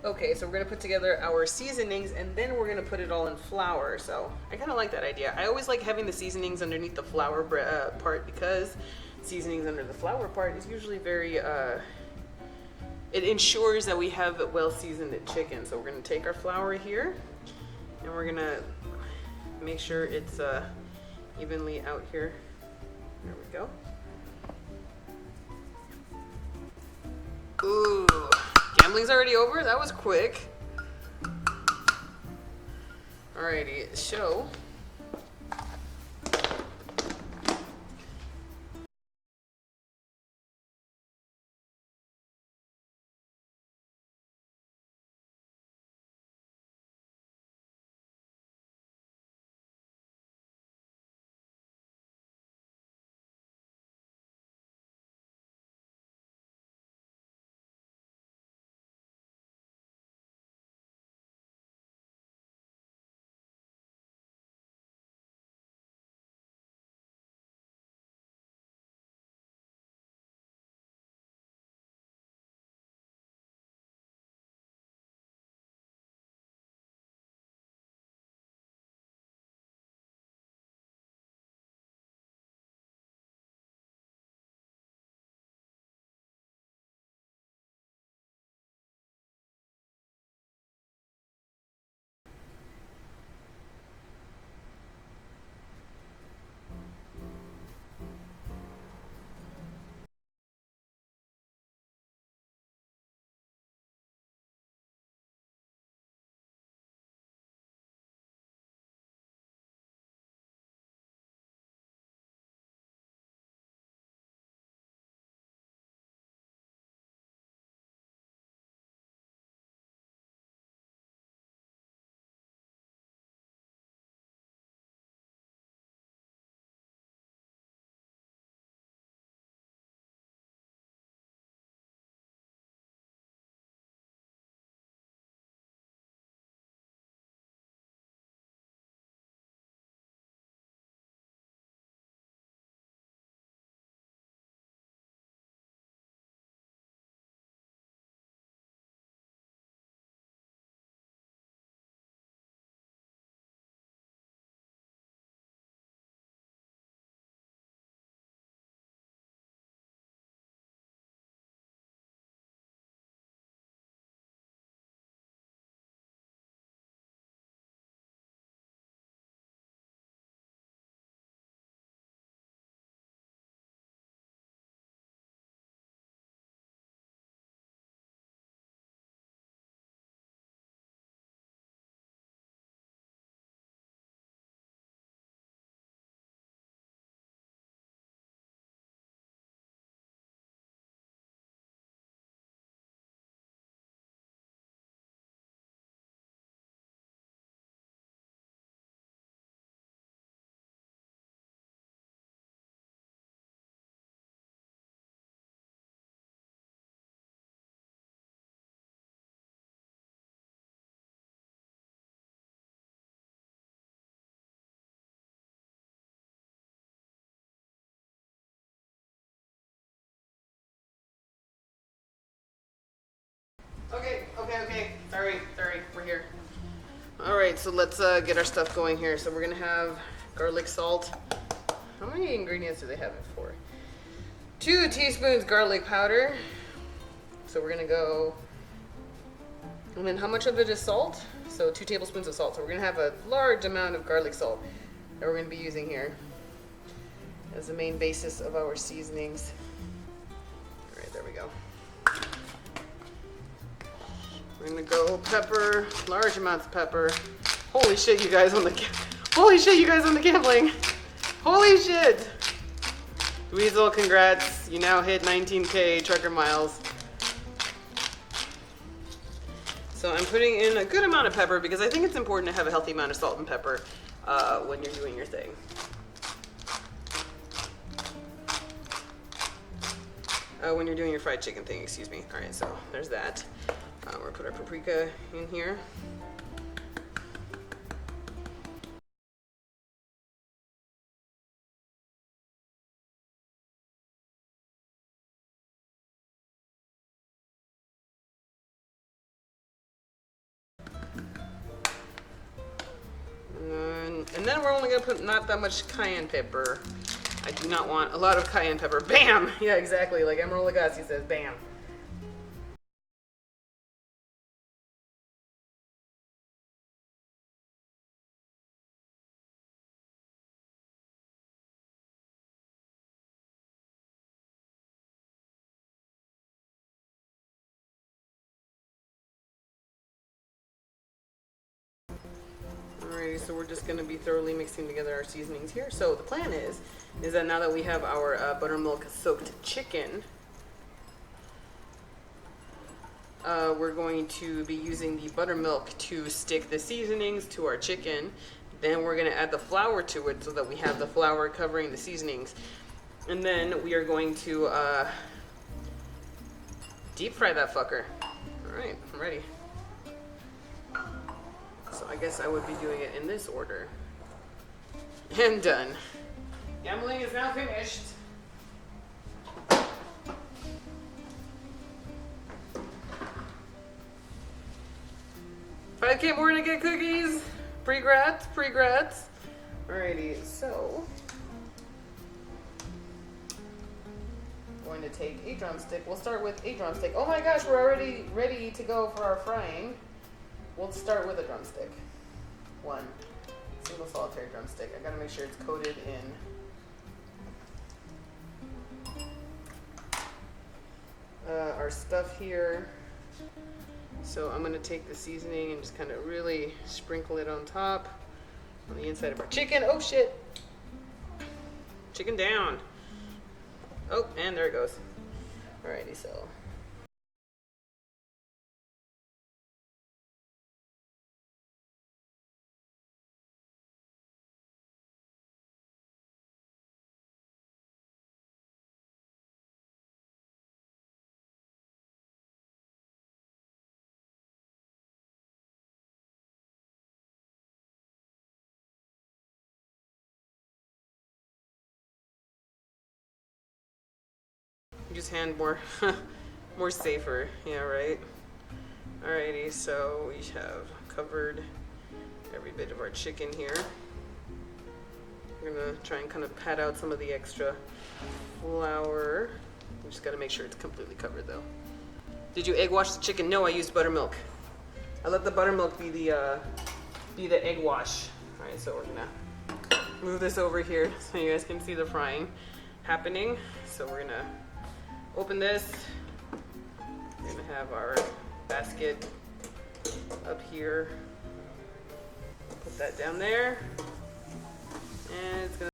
Okay, so we're gonna put together our seasonings and then we're gonna put it all in flour. So I kind of like that idea. I always like having the seasonings underneath the flour part because seasonings under the flour part is usually very, it ensures that we have well seasoned chicken. So we're gonna take our flour here and we're gonna make sure it's evenly out here. There we go. Ooh, gambling's already over? That was quick. Alrighty, so okay. Sorry, we're here. All right, so let's get our stuff going here. So we're gonna have garlic salt. How many ingredients do they have it for? 2 teaspoons garlic powder. So we're gonna go, and then how much of it is salt? So 2 tablespoons of salt. So we're gonna have a large amount of garlic salt that we're gonna be using here as the main basis of our seasonings. All right, there we go. We're gonna go pepper, large amounts of pepper. Holy shit, you guys on the gambling. Holy shit. Weasel, congrats. You now hit 19K trucker miles. So I'm putting in a good amount of pepper because I think it's important to have a healthy amount of salt and pepper when you're doing your thing. When you're doing your fried chicken thing, excuse me. All right, so there's that. We're gonna put our paprika in here. And then we're only gonna put not that much cayenne pepper. I do not want a lot of cayenne pepper. Bam! Yeah, exactly, like Emerald Lagasse says, bam. Alrighty, so we're just gonna be thoroughly mixing together our seasonings here. So the plan is that now that we have our buttermilk soaked chicken, we're going to be using the buttermilk to stick the seasonings to our chicken. Then we're gonna add the flour to it so that we have the flour covering the seasonings. And then we are going to deep fry that fucker. Alright, I'm ready. So I guess I would be doing it in this order. And done. Gambling is now finished. 5K more to get cookies. Pregrats, pregrats. Alrighty, so going to take a drumstick. We'll start with a drumstick. Oh my gosh, we're already ready to go for our frying. We'll start with a drumstick. One single solitary drumstick. I gotta make sure it's coated in our stuff here. So I'm gonna take the seasoning and just kind of really sprinkle it on top, on the inside of our chicken. Oh shit! Chicken down. Oh, and there it goes. Alrighty, so. Just hand more, more safer. Yeah, right. Alrighty, so we have covered every bit of our chicken here. We're gonna try and kind of pat out some of the extra flour. We just gotta make sure it's completely covered though. Did you egg wash the chicken? No, I used buttermilk. I let the buttermilk be the egg wash. Alright, so we're gonna move this over here so you guys can see the frying happening. So we're gonna open this. We're gonna have our basket up here. Put that down there. And it's gonna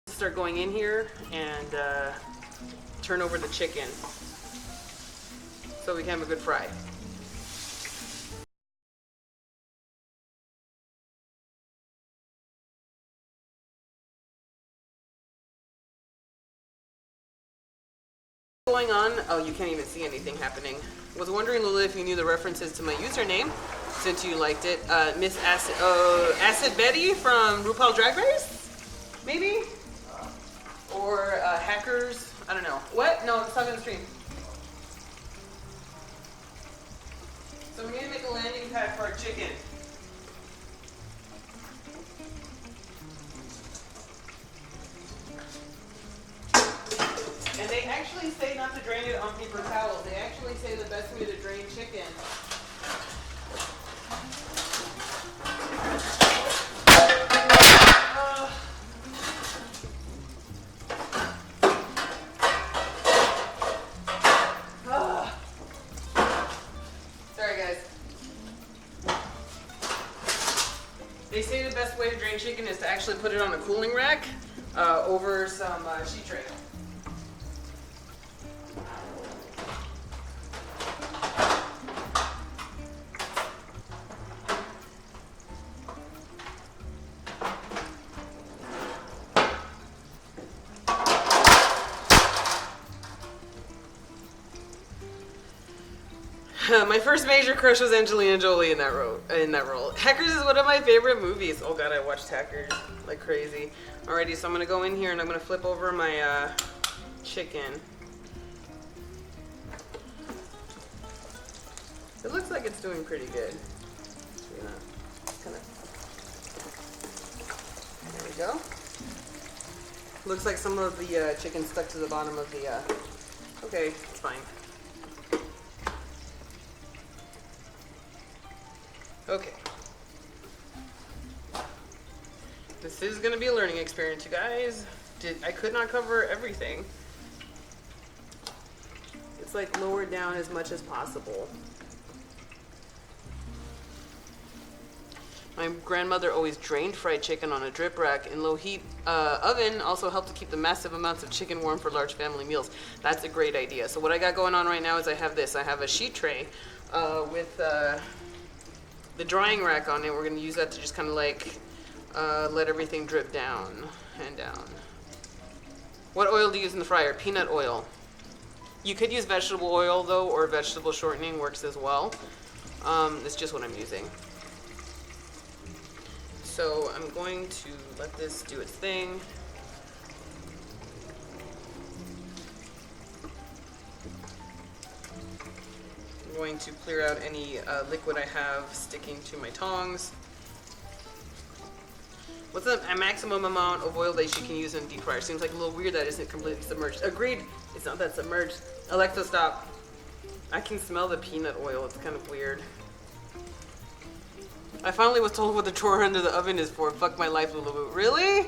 start going in here and turn over the chicken so we can have a good fry. Going on? Oh, you can't even see anything happening. Was wondering, Lula, if you knew the references to my username, since you liked it. Miss Acid Betty from RuPaul Drag Race? Maybe? Or Hackers? I don't know. What? No, it's not on the stream. So we're gonna make a landing pad for our chicken. And they actually say not to drain it on paper towels. They actually say the best way to drain chicken Sorry guys. They say the best way to drain chicken is to actually put it on a cooling rack over some sheet tray. My first major crush was Angelina Jolie in that role. Hackers is one of my favorite movies. Oh god, I watched Hackers like crazy. Alrighty, so I'm gonna go in here and I'm gonna flip over my chicken. It looks like it's doing pretty good. Yeah, kind of. There we go. Looks like some of the chicken stuck to the bottom of the. Okay, it's fine. Okay. This is going to be a learning experience, you guys. I could not cover everything. It's like lowered down as much as possible. My grandmother always drained fried chicken on a drip rack in low heat oven. Also helped to keep the massive amounts of chicken warm for large family meals. That's a great idea. So what I got going on right now is I have this. I have a sheet tray with the drying rack on it. We're going to use that to just kind of like let everything drip down and down. What oil do you use in the fryer? Peanut oil. You could use vegetable oil though, or vegetable shortening works as well. It's just what I'm using. So I'm going to let this do its thing. I'm going to clear out any liquid I have sticking to my tongs. What's the maximum amount of oil that you can use in a deep fryer? Seems like a little weird that isn't completely submerged. Agreed, it's not that submerged. Alexa, stop. I can smell the peanut oil, it's kind of weird. I finally was told what the drawer under the oven is for. Fuck my life, Lulu. Really?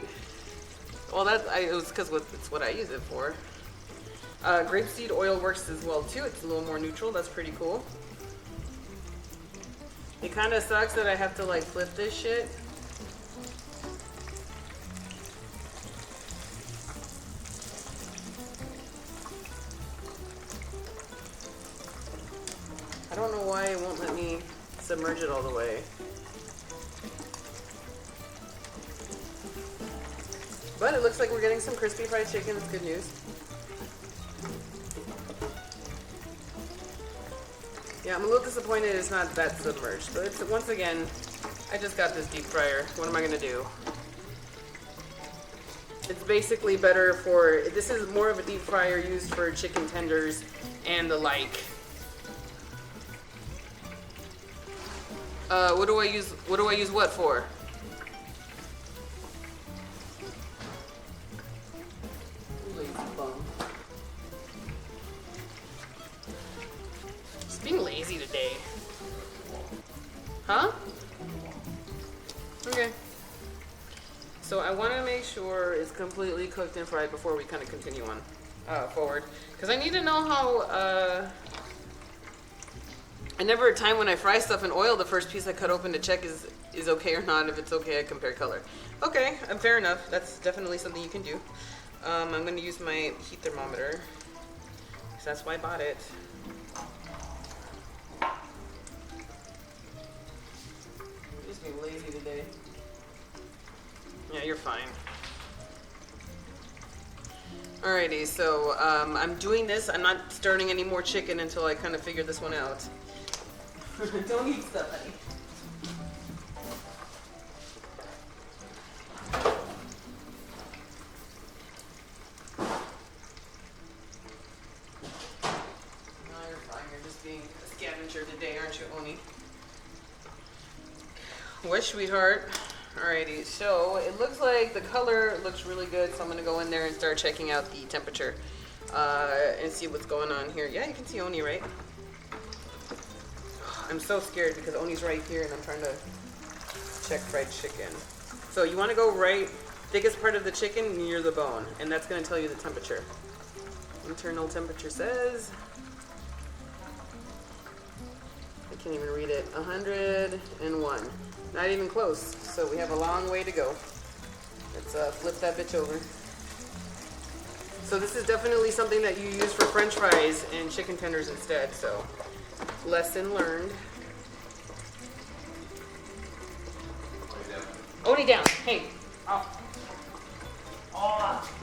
Well, it was because it's what I use it for. Grapeseed oil works as well too. It's a little more neutral. That's pretty cool. It kind of sucks that I have to like flip this shit. I don't know why it won't let me submerge it all the way. But it looks like we're getting some crispy fried chicken. That's good news. Yeah, I'm a little disappointed it's not that submerged. But it's, once again, I just got this deep fryer. What am I gonna do? It's basically better for, this is more of a deep fryer used for chicken tenders and the like. What do I use what for? Lazy bum. Just being lazy today. Huh? Okay. So I want to make sure it's completely cooked and fried before we kind of continue on forward. Because I need to know how, I never a time when I fry stuff in oil, the first piece I cut open to check is okay or not. If it's okay, I compare color. Okay, fair enough. That's definitely something you can do. I'm going to use my heat thermometer, because that's why I bought it. I'm just being lazy today. Yeah, you're fine. Alrighty, so I'm doing this. I'm not stirring any more chicken until I kind of figure this one out. Don't eat stuff, honey. No, you're fine. You're just being a scavenger today, aren't you, Oni? Wish, sweetheart. Alrighty, so it looks like the color looks really good, so I'm going to go in there and start checking out the temperature and see what's going on here. Yeah, you can see Oni, right? I'm so scared because Oni's right here and I'm trying to check fried chicken. So you want to go right, thickest part of the chicken near the bone, and that's going to tell you the temperature. Internal temperature says, I can't even read it, 101. Not even close, so we have a long way to go. Let's flip that bitch over. So this is definitely something that you use for French fries and chicken tenders instead, so lesson learned. Oni down. Hey. Oh. Oh.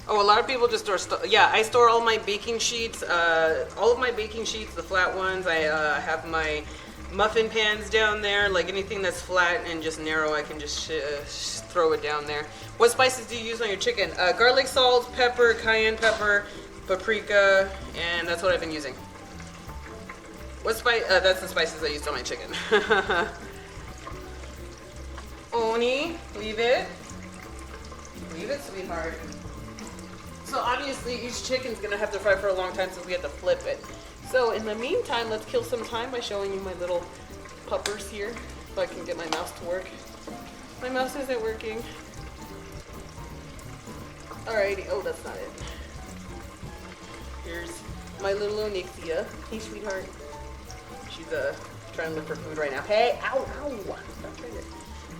Oh, a lot of people just store stuff. Yeah, I store all my baking sheets. All of my baking sheets, the flat ones. I have my muffin pans down there, like anything that's flat and just narrow, I can just throw it down there. What spices do you use on your chicken? Garlic, salt, pepper, cayenne pepper, paprika, and that's what I've been using. What spice? That's the spices I used on my chicken. Oni, leave it. Leave it, sweetheart. So obviously each chicken's gonna have to fry for a long time since we have to flip it. So in the meantime, let's kill some time by showing you my little puppers here so I can get my mouse to work. My mouse isn't working. Alrighty, oh, that's not it. Here's my little Onyxia. Hey, sweetheart. She's trying to look for food right now. Hey, ow, ow.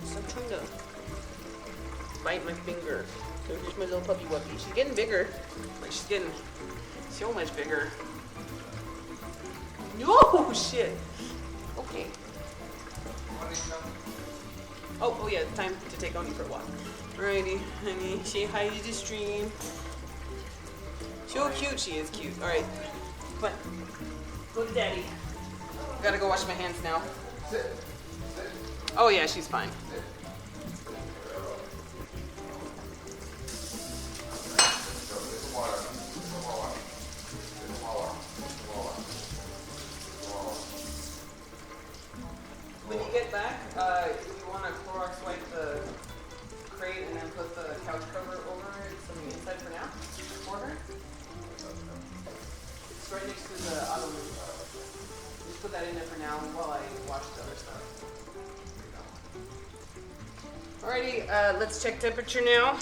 Stop trying to bite my finger. So here's my little puppy wuppy. She's getting bigger. Like, she's getting so much bigger. No, shit. Okay. Oh yeah, it's time to take Oni for a walk. Alrighty, honey, say hi to the stream. So cute, she is cute. Alright, come on. Go to daddy. Gotta go wash my hands now. Oh yeah, she's fine. When you get back, you want to Clorox wipe the crate and then put the couch cover over it from the inside for now, for her. It's right next to the ottoman. Just put that in there for now while I wash the other stuff. Alrighty, let's check temperature now.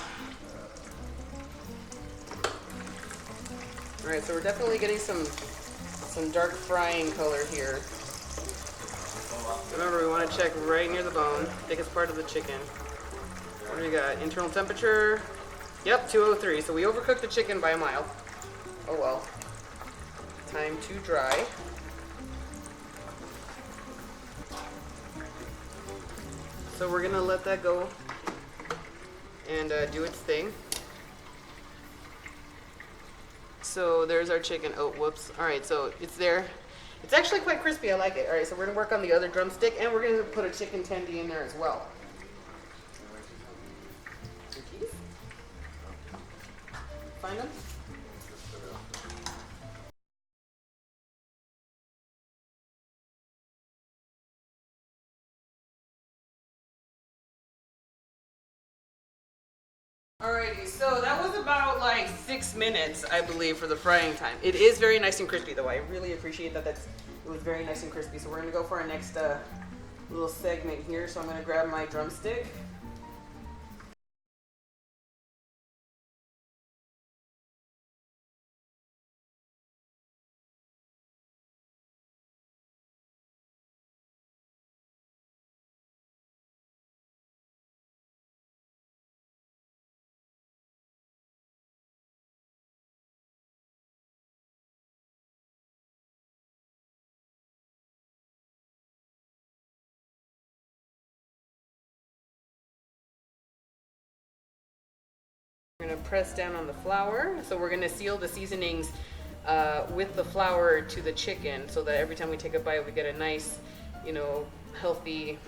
Alright, so we're definitely getting some dark frying color here. Remember, we want to check right near the bone, thickest part of the chicken. What do we got? Internal temperature? Yep, 203. So we overcooked the chicken by a mile. Oh well. Time to dry. So we're gonna let that go and do its thing. So there's our chicken. Oh, whoops. All right, so it's there. It's actually quite crispy. I like it. All right, so we're gonna work on the other drumstick, and we're gonna put a chicken tendy in there as well. Find them? Alrighty, so that was about like 6 minutes, I believe, for the frying time. It is very nice and crispy, though. I really appreciate that. It was very nice and crispy. So we're gonna go for our next little segment here. So I'm gonna grab my drumstick. We're gonna press down on the flour. So we're gonna seal the seasonings with the flour to the chicken so that every time we take a bite, we get a nice, healthy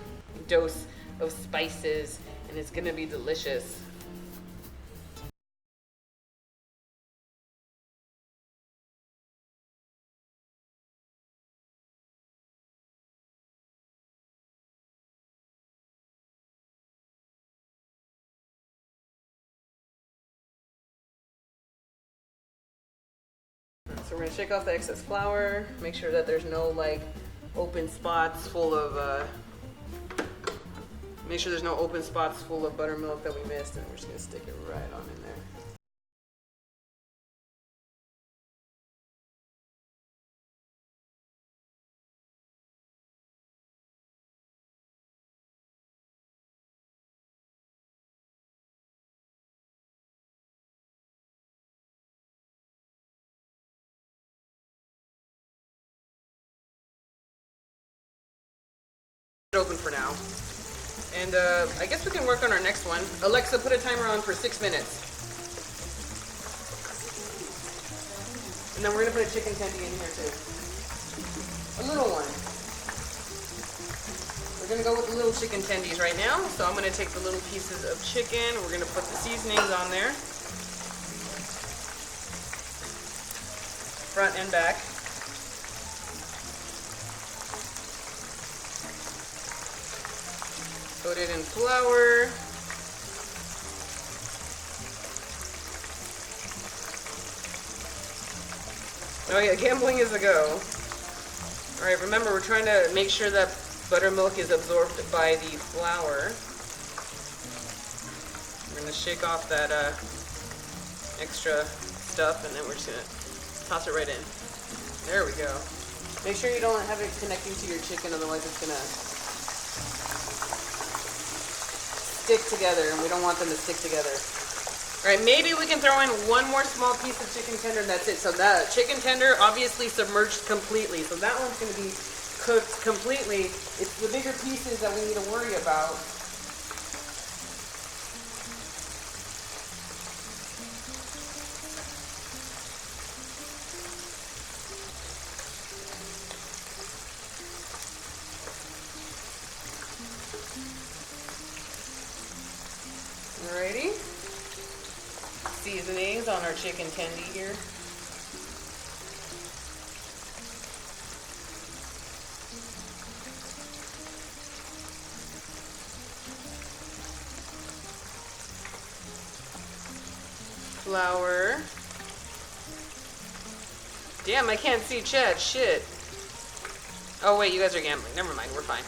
dose of spices, and it's gonna be delicious. So we're gonna shake off the excess flour, make sure that there's no open spots full of make sure there's no open spots full of buttermilk that we missed, and we're just gonna stick it right on in there. Open for now. And I guess we can work on our next one. Alexa, put a timer on for 6 minutes. And then we're gonna put a chicken tendy in here too. A little one. We're gonna go with the little chicken tendies right now. So I'm gonna take the little pieces of chicken. We're gonna put the seasonings on there. Front and back. Coat it in flour. Oh yeah, gambling is a go. Alright, remember we're trying to make sure that buttermilk is absorbed by the flour. We're going to shake off that extra stuff and then we're just going to toss it right in. There we go. Make sure you don't have it connecting to your chicken, otherwise it's going to stick together and we don't want them to stick together. Alright, maybe we can throw in one more small piece of chicken tender and that's it. So that chicken tender obviously submerged completely. So that one's going to be cooked completely. It's the bigger pieces that we need to worry about. Alrighty. Seasonings on our chicken tendy here. Flour. Damn, I can't see Chad. Shit. Oh wait, you guys are gambling. Never mind, we're fine.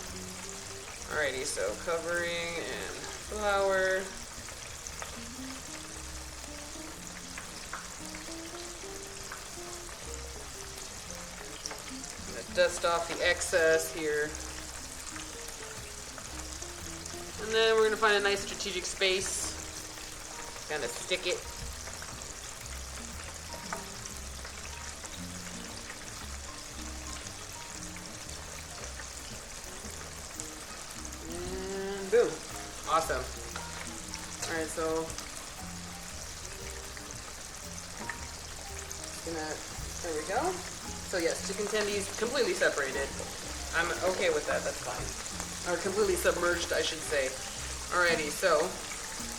Alrighty, so covering and flour. Dust off the excess here. And then we're going to find a nice strategic space. Kind of stick it. And boom. Awesome. Alright, so there we go. So yes, chicken tendies completely separated. I'm okay with that, that's fine. Or completely submerged, I should say. Alrighty, so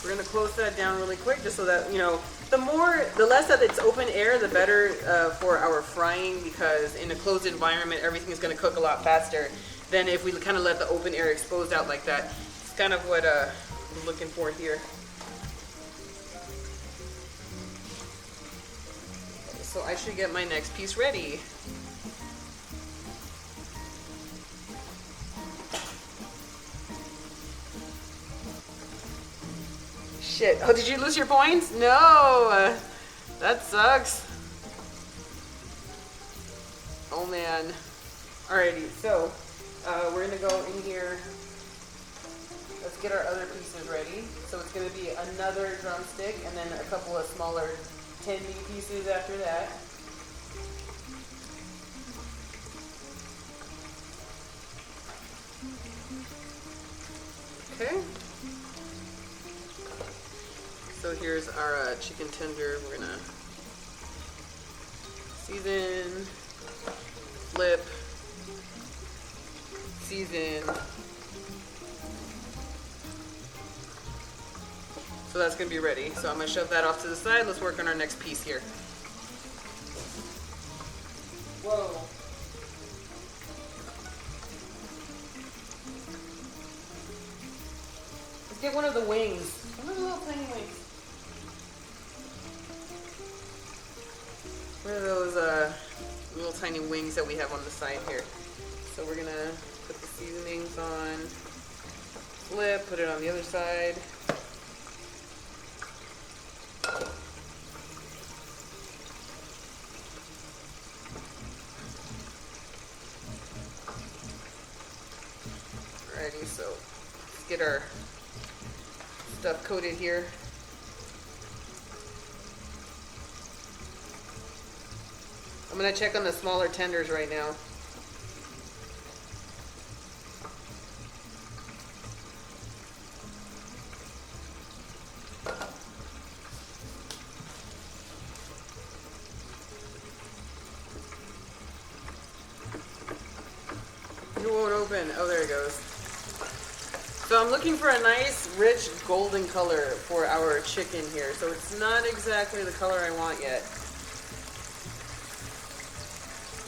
we're gonna close that down really quick just so that, you know, the less that it's open air, the better for our frying, because in a closed environment, everything is gonna cook a lot faster than if we kind of let the open air exposed out like that. It's kind of what I'm looking for here. So I should get my next piece ready. Shit. Oh, did you lose your points? No! That sucks. Oh man. Alrighty, so we're gonna go in here. Let's get our other pieces ready. So it's gonna be another drumstick and then a couple of smaller tendy pieces after that. Okay. So here's our chicken tender. We're gonna season, flip, season. So that's gonna be ready. So I'm gonna shove that off to the side. Let's work on our next piece here. Whoa. Let's get one of the wings. One of the little tiny wings. One of those little tiny wings that we have on the side here. So we're gonna put the seasonings on, flip, put it on the other side. Alrighty, so let's get our stuff coated here. I'm gonna check on the smaller tenders right now. It won't open. Oh, there it goes. So I'm looking for a nice, rich, golden color for our chicken here. So it's not exactly the color I want yet.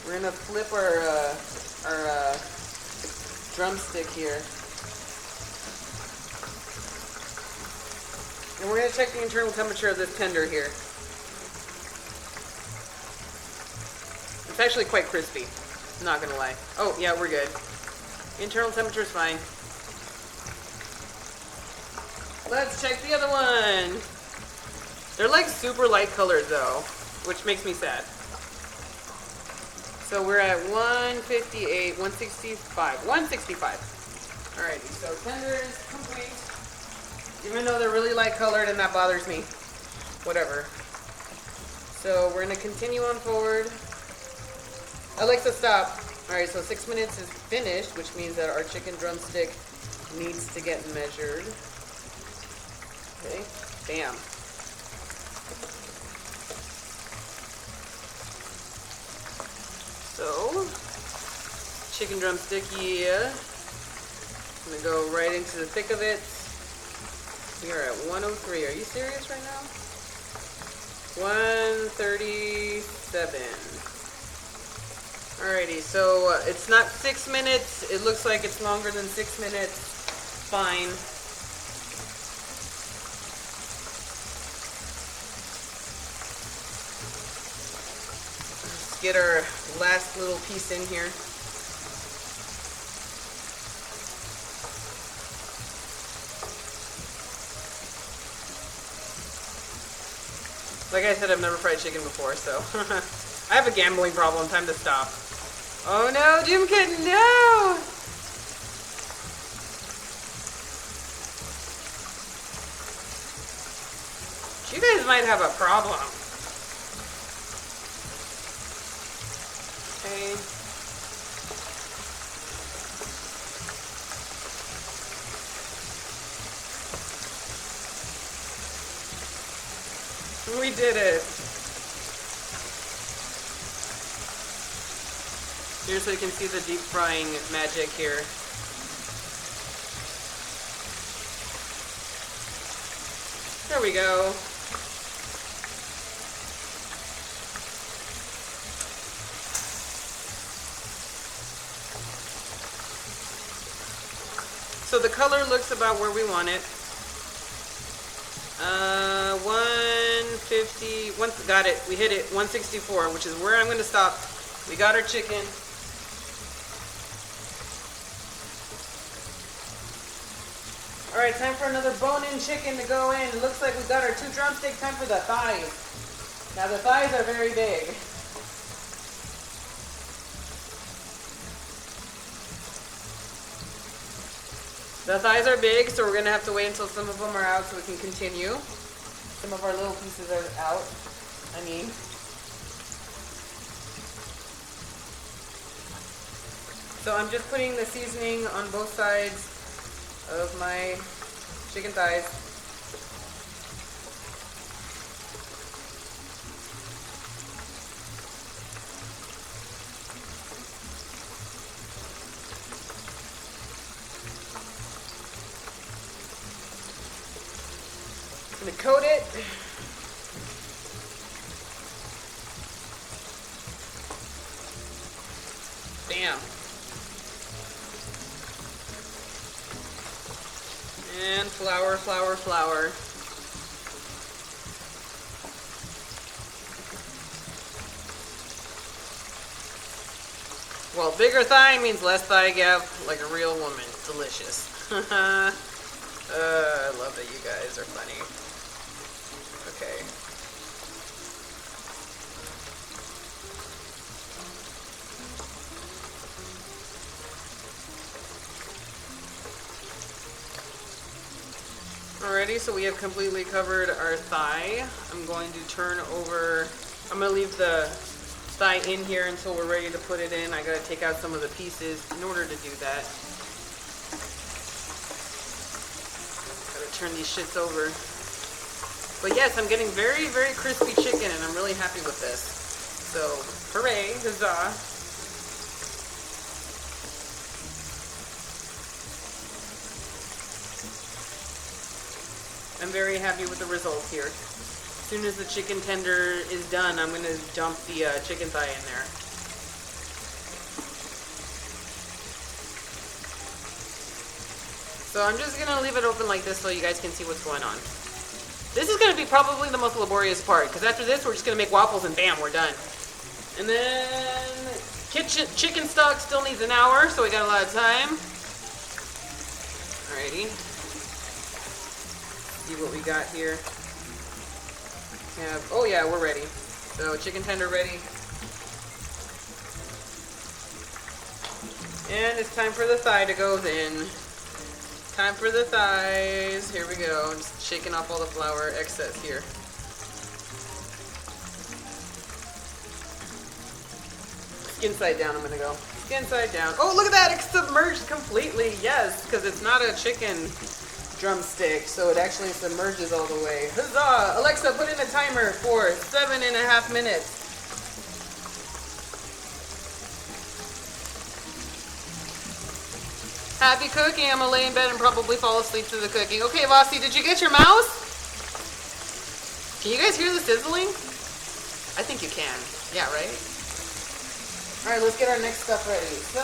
We're gonna flip our drumstick here. And we're gonna check the internal temperature of this tender here. It's actually quite crispy, not gonna lie. Oh, yeah, we're good. Internal temperature is fine. Let's check the other one. They're like super light colored though, which makes me sad. So we're at 158, 165, 165. Alrighty, so tender is complete. Even though they're really light colored and that bothers me. Whatever. So we're gonna continue on forward. Alexa, stop. Alright, so 6 minutes is finished, which means that our chicken drumstick needs to get measured. Okay, bam. So, chicken drumstick, yeah. I'm gonna go right into the thick of it. We are at 103. Are you serious right now? 137. Alrighty, so it's not 6 minutes. It looks like it's longer than 6 minutes. Fine. Let's get our last little piece in here. Like I said, I've never fried chicken before, so I have a gambling problem. Time to stop. Oh no, Jim Kitten, no! You guys might have a problem. Okay. We did it. Here so you can see the deep frying magic here. There we go. So the color looks about where we want it. 150, got it, we hit it, 164, which is where I'm going to stop. We got our chicken. Alright, time for another bone-in chicken to go in. It looks like we got our 2 drumsticks. Time for the thighs. Now the thighs are very big. The thighs are big, so we're going to have to wait until some of them are out so we can continue. Some of our little pieces are out, I mean. So I'm just putting the seasoning on both sides of my chicken thighs. I'm gonna coat it. Bam. And flour, flour, flour. Well, bigger thigh means less thigh gap, like a real woman. Delicious. I love that you guys are funny. Okay. Alrighty, so we have completely covered our thigh. I'm going to turn over, I'm going to leave the thigh in here until we're ready to put it in. I got to take out some of the pieces in order to do that. Got to turn these shits over. But yes, I'm getting very, very crispy chicken and I'm really happy with this. So, hooray, huzzah. I'm very happy with the results here. As soon as the chicken tender is done, I'm going to dump the chicken thigh in there. So I'm just going to leave it open like this so you guys can see what's going on. This is going to be probably the most laborious part, because after this we're just going to make waffles and bam, we're done. And then chicken stock still needs an hour, so we got a lot of time. Alrighty. See what we got here. Oh yeah, we're ready. So chicken tender ready. And it's time for the thigh to go in. Time for the thighs. Here we go. Just shaking off all the flour excess here. Skin side down, I'm gonna go. Skin side down. Oh, look at that! It's submerged completely. Yes, because it's not a chicken drumstick, so it actually submerges all the way. Huzzah! Alexa, put in a timer for 7.5 minutes. Happy cooking. I'm gonna lay in bed and probably fall asleep to the cooking. Okay, Vossi, did you get your mouse? Can you guys hear the sizzling? I think you can. Yeah, right? Alright, let's get our next stuff ready. So,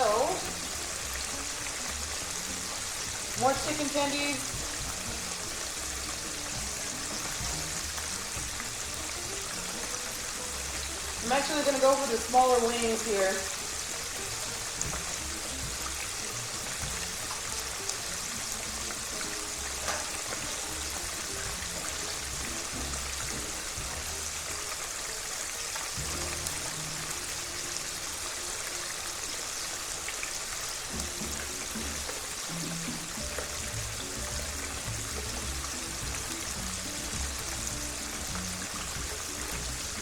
more chicken tendies. I'm actually going to go for the smaller wings here.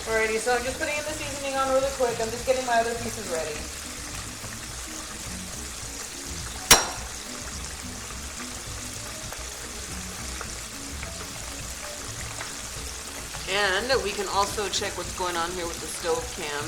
Alrighty, so I'm just putting in the seasoning on really quick. I'm just getting my other pieces ready. And we can also check what's going on here with the stove cam.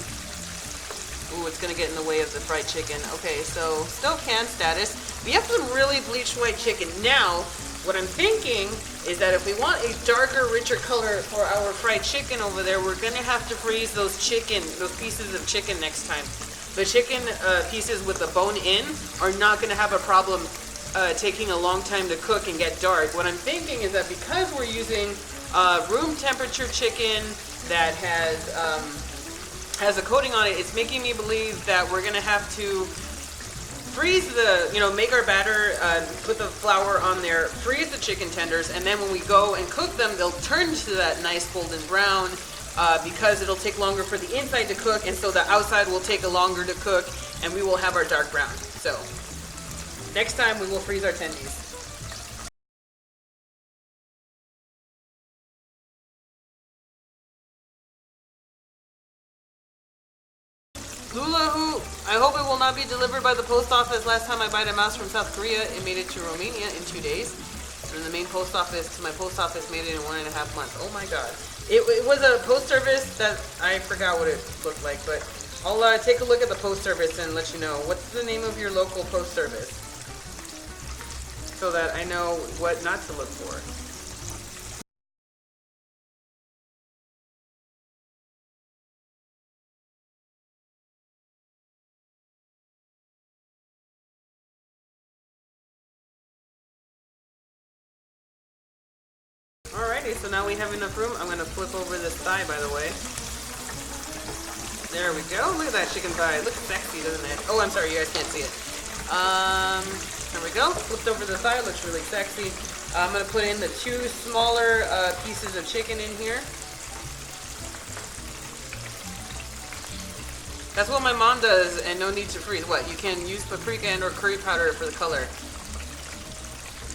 Ooh, it's going to get in the way of the fried chicken. Okay, so stove can status. We have some really bleached white chicken. Now, what I'm thinking is that if we want a darker, richer color for our fried chicken over there, we're going to have to freeze those pieces of chicken next time. The chicken pieces with the bone in are not going to have a problem taking a long time to cook and get dark. What I'm thinking is that because we're using room temperature chicken that has a coating on it, it's making me believe that we're going to have to freeze make our batter, put the flour on there, freeze the chicken tenders, and then when we go and cook them, they'll turn to that nice golden brown because it'll take longer for the inside to cook, and so the outside will take longer to cook, and we will have our dark brown. So, next time we will freeze our tendies. Hula hoop. I hope it will not be delivered by the post office. Last time I bought a mouse from South Korea, it made it to Romania in 2 days. From the main post office to my post office made it in 1.5 months. Oh my god. It was a post service that I forgot what it looked like, but I'll take a look at the post service and let you know. What's the name of your local post service? So that I know what not to look for. Alrighty, so now we have enough room. I'm going to flip over this thigh, by the way. There we go. Look at that chicken thigh. It looks sexy, doesn't it? Oh, I'm sorry, you guys can't see it. There we go. Flipped over the thigh. Looks really sexy. I'm going to put in the 2 smaller pieces of chicken in here. That's what my mom does, and no need to freeze. What? You can use paprika and or curry powder for the color.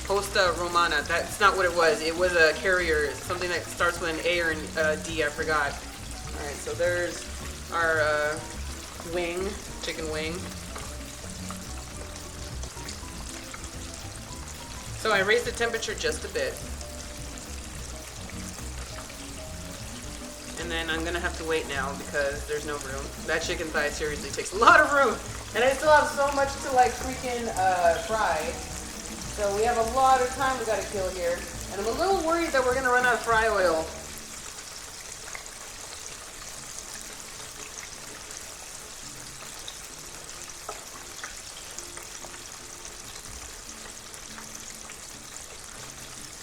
Posta Romana. That's not what it was. It was a carrier, something that starts with an A or a D. I forgot. All right, so there's our wing, chicken wing. So I raised the temperature just a bit. And then I'm gonna have to wait now because there's no room. That chicken thigh seriously takes a lot of room. And I still have so much to like freaking fry. So we have a lot of time we gotta kill here. And I'm a little worried that we're gonna run out of fry oil.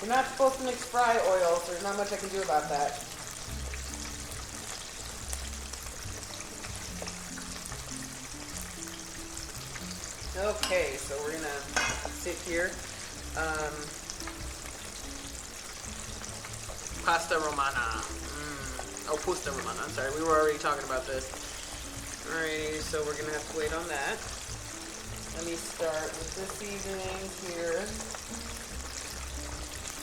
We're not supposed to mix fry oil, so there's not much I can do about that. Okay, so we're gonna sit here. Pasta romana. Oh, pasta romana. I'm sorry, we were already talking about this. Alrighty, so we're gonna have to wait on that. Let me start with the seasoning here.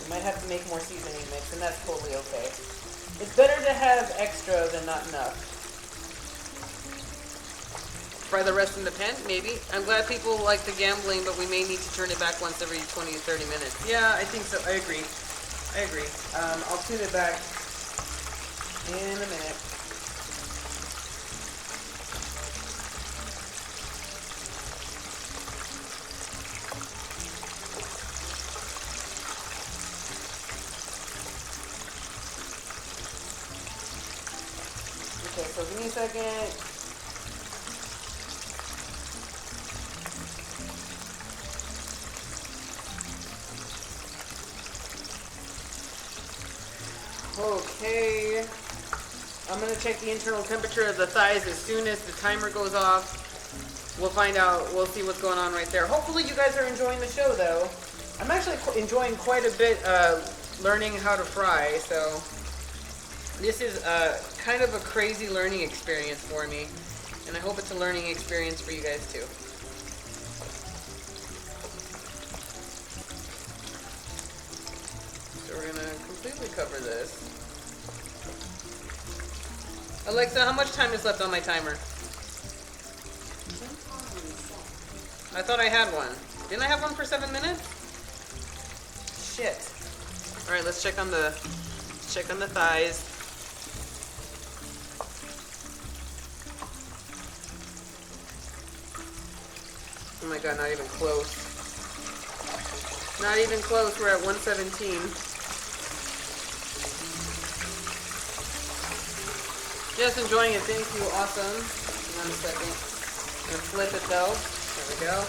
We might have to make more seasoning mix, and that's totally okay. It's better to have extra than not enough. Fry the rest in the pan, maybe. I'm glad people like the gambling, but we may need to turn it back once every 20 to 30 minutes. Yeah, I think so. I agree. I'll tune it back in a minute. Okay, so give me a second. Okay, I'm going to check the internal temperature of the thighs as soon as the timer goes off. We'll find out, we'll see what's going on right there. Hopefully you guys are enjoying the show though. I'm actually enjoying quite a bit learning how to fry, so this is kind of a crazy learning experience for me, and I hope it's a learning experience for you guys too. We're gonna completely cover this. Alexa, how much time is left on my timer? I thought I had one. Didn't I have one for 7 minutes? Shit. Alright, let's check on the thighs. Oh my god, not even close. Not even close, we're at 117. Just enjoying it, thank you, awesome. Hang on a second. I'm gonna flip it though. There we go.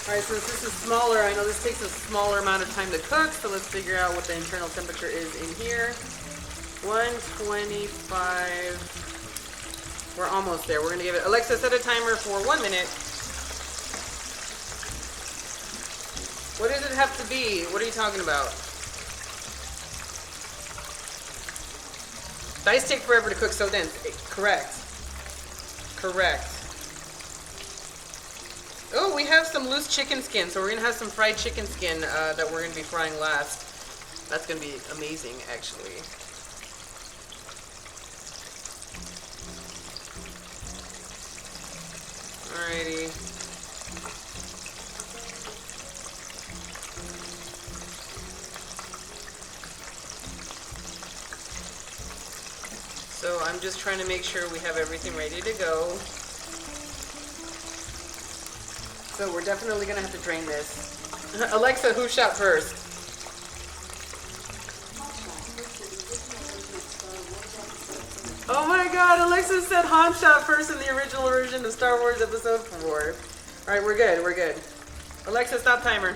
Alright, since this is smaller, I know this takes a smaller amount of time to cook, so let's figure out what the internal temperature is in here. 125. We're almost there. We're gonna give it, Alexa, set a timer for 1 minute. What does it have to be? What are you talking about? Thighs take forever to cook so dense. Correct. Oh, we have some loose chicken skin, so we're going to have some fried chicken skin that we're going to be frying last. That's going to be amazing, actually. Alrighty. So I'm just trying to make sure we have everything ready to go. So we're definitely going to have to drain this. Alexa, who shot first? Oh my god, Alexa said Han shot first in the original version of Star Wars Episode 4. Alright, we're good. Alexa, stop timer.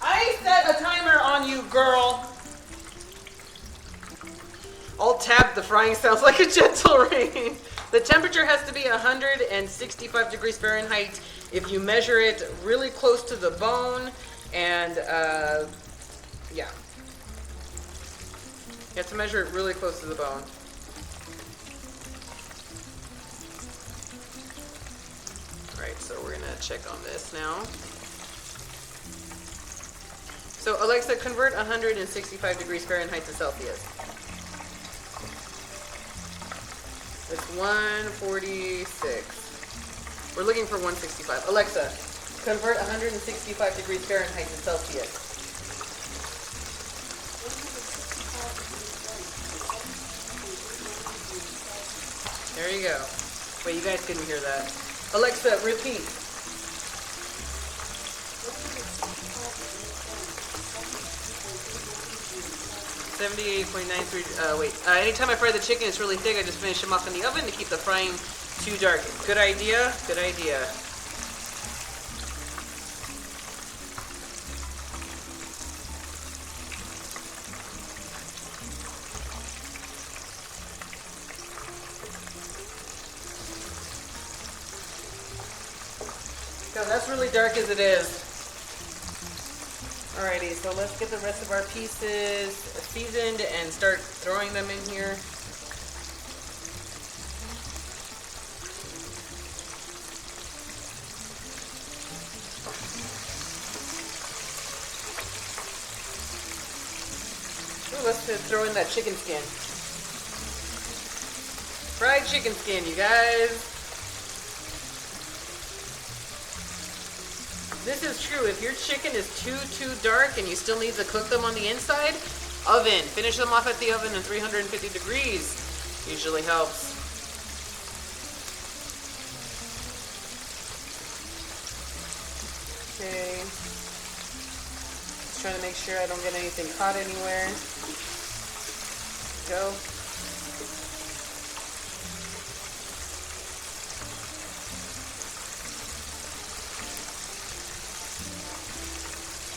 I set a timer on you, girl. Alt tab, the frying sounds like a gentle rain. The temperature has to be 165 degrees Fahrenheit if you measure it really close to the bone, and yeah. You have to measure it really close to the bone. Alright, so we're gonna check on this now. So Alexa, convert 165 degrees Fahrenheit to Celsius. It's 146. We're looking for 165. Alexa, convert 165 degrees Fahrenheit to Celsius. There you go. Wait, you guys couldn't hear that. Alexa, repeat. 78.93, wait. Anytime I fry the chicken, it's really thick. I just finish them off in the oven to keep the frying too dark. Good idea, good idea. God, that's really dark as it is. Alrighty, so let's get the rest of our pieces seasoned and start throwing them in here. Ooh, let's throw in that chicken skin. Fried chicken skin, you guys. This is true. If your chicken is too dark and you still need to cook them on the inside, oven. Finish them off at the oven at 350 degrees. Usually helps. Okay. Just trying to make sure I don't get anything caught anywhere. Go.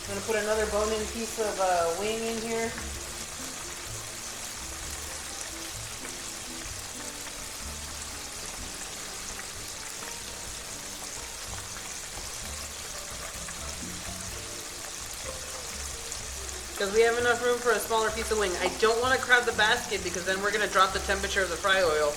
I'm going to put another bone-in piece of wing in here. Because we have enough room for a smaller piece of wing. I don't want to crowd the basket because then we're going to drop the temperature of the fry oil.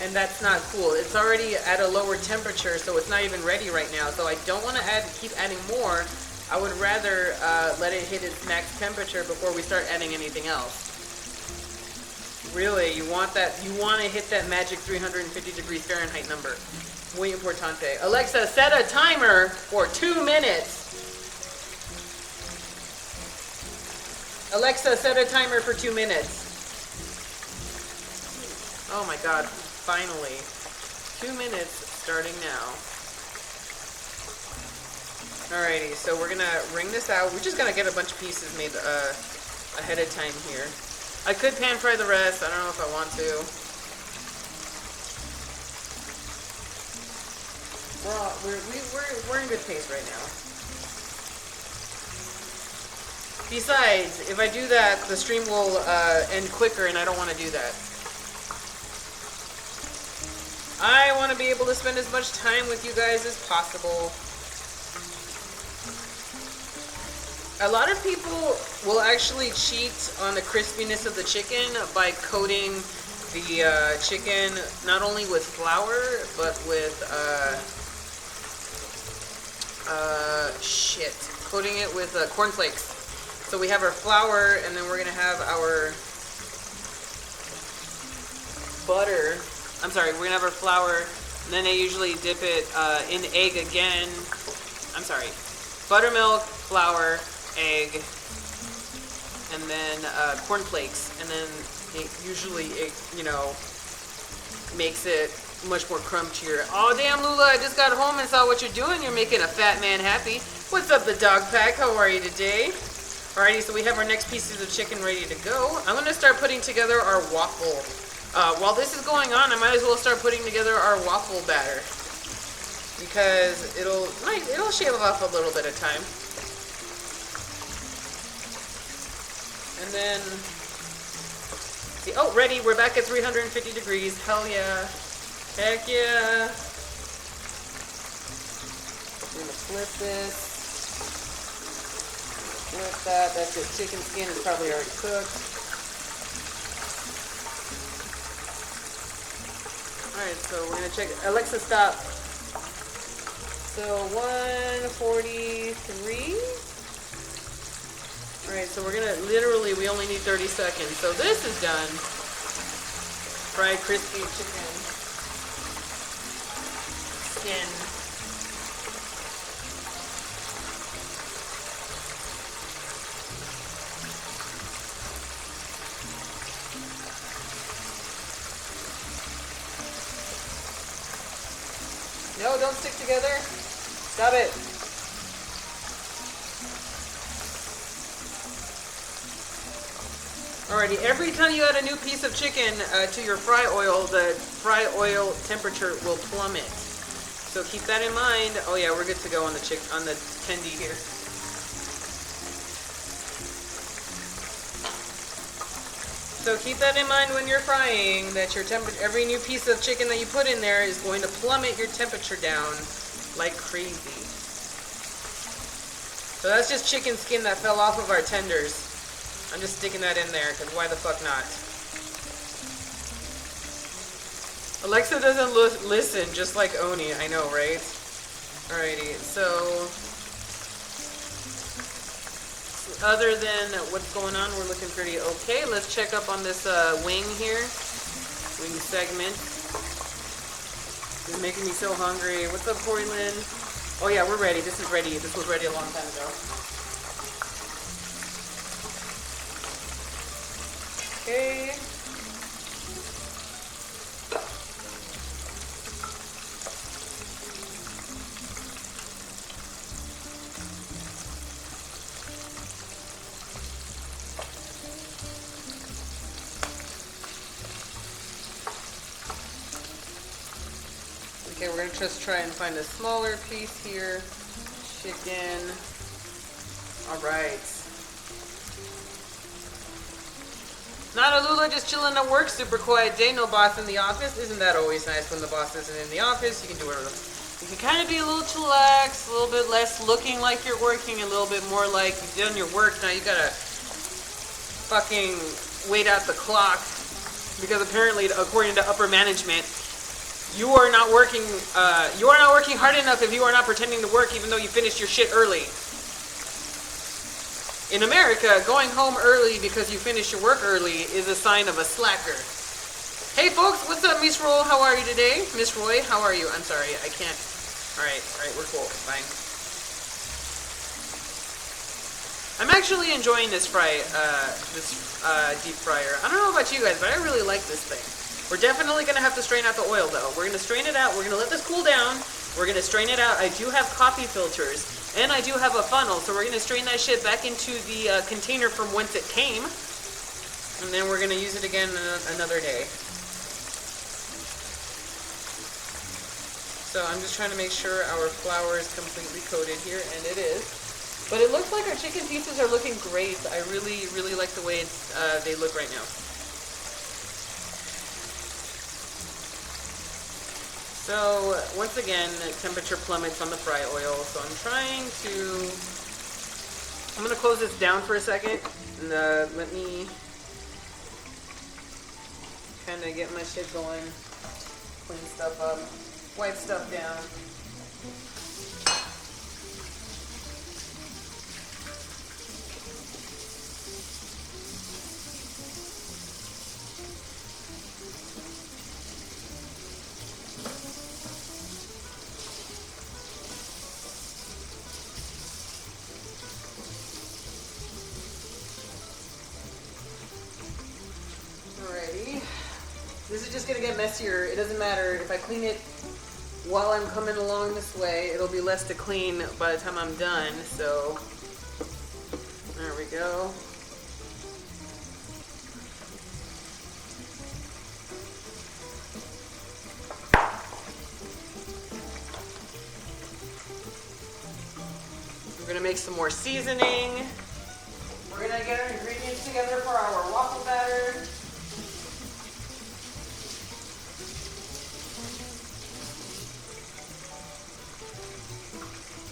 And that's not cool. It's already at a lower temperature, so it's not even ready right now. So I don't want to keep adding more. I would rather let it hit its max temperature before we start adding anything else. Really, you want to hit that magic 350 degrees Fahrenheit number. Muy importante. Alexa, set a timer for 2 minutes. Alexa, set a timer for 2 minutes. Oh my God, finally. 2 minutes starting now. Alrighty, so we're gonna wring this out. We're just gonna get a bunch of pieces made ahead of time here. I could pan fry the rest. I don't know if I want to. We're in good pace right now. Besides, if I do that, the stream will end quicker, and I don't want to do that. I want to be able to spend as much time with you guys as possible. A lot of people will actually cheat on the crispiness of the chicken by coating the chicken not only with flour, but with coating it with cornflakes. So we have our flour, and then we're gonna have our butter. I'm sorry, we're gonna have our flour, and then I usually dip it in egg again. I'm sorry, buttermilk, flour, egg, and then cornflakes, and then it usually makes it much more crunchier. Oh damn, Lula, I just got home and saw what you're doing. You're making a fat man happy. What's up, the dog pack? How are you today? Alrighty, so we have our next pieces of chicken ready to go. I'm gonna start putting together our waffle. While this is going on, I might as well start putting together our waffle batter because it'll shave off a little bit of time. And then, oh, ready, we're back at 350 degrees. Hell yeah. Heck yeah. We're gonna flip this. Flip that. That's it. Chicken skin is probably already cooked. Alright, so we're gonna check. Alexa, stop. So 143. Alright, so we're gonna, literally, we only need 30 seconds. So this is done. Fried crispy chicken skin. No, don't stick together. Stop it. Alrighty, every time you add a new piece of chicken to your fry oil, the fry oil temperature will plummet. So keep that in mind. Oh yeah, we're good to go on the tendy here. So keep that in mind when you're frying, that your every new piece of chicken that you put in there is going to plummet your temperature down like crazy. So that's just chicken skin that fell off of our tenders. I'm just sticking that in there, because why the fuck not? Alexa doesn't listen, just like Oni. I know, right? Alrighty, so other than what's going on, we're looking pretty okay. Let's check up on this wing here. Wing segment. It's making me so hungry. What's up, Corey Lynn? Oh yeah, we're ready. This is ready. This was ready a long time ago. Okay. Okay, we're gonna just try and find a smaller piece here. Chicken. All right. Not Alula, just chilling at work. Super quiet day. No boss in the office. Isn't that always nice when the boss isn't in the office? You can do whatever. You can kind of be a little chillaxed, a little bit less looking like you're working, a little bit more like you've done your work. Now you gotta fucking wait out the clock, because apparently, according to upper management, you are not working hard enough if you are not pretending to work even though you finished your shit early. In America, going home early because you finished your work early is a sign of a slacker. Hey folks, what's up, Miss Roll? How are you today? Miss Roy, how are you? I'm sorry, I can't. Alright, we're cool. Fine. I'm actually enjoying this deep fryer. I don't know about you guys, but I really like this thing. We're definitely going to have to strain out the oil, though. We're going to strain it out. We're going to let this cool down. We're going to strain it out. I do have coffee filters, and I do have a funnel, so we're going to strain that shit back into the container from whence it came, and then we're going to use it again another day. So I'm just trying to make sure our flour is completely coated here, and it is. But it looks like our chicken pieces are looking great. I really, really like the way they look right now. So, once again, temperature plummets on the fry oil, so I'm going to close this down for a second, and let me kind of get my shit going, clean stuff up, wipe stuff down. This is just going to get messier. It doesn't matter. If I clean it while I'm coming along this way, it'll be less to clean by the time I'm done. So, there we go. We're going to make some more seasoning. We're going to get our ingredients together for our waffle batter.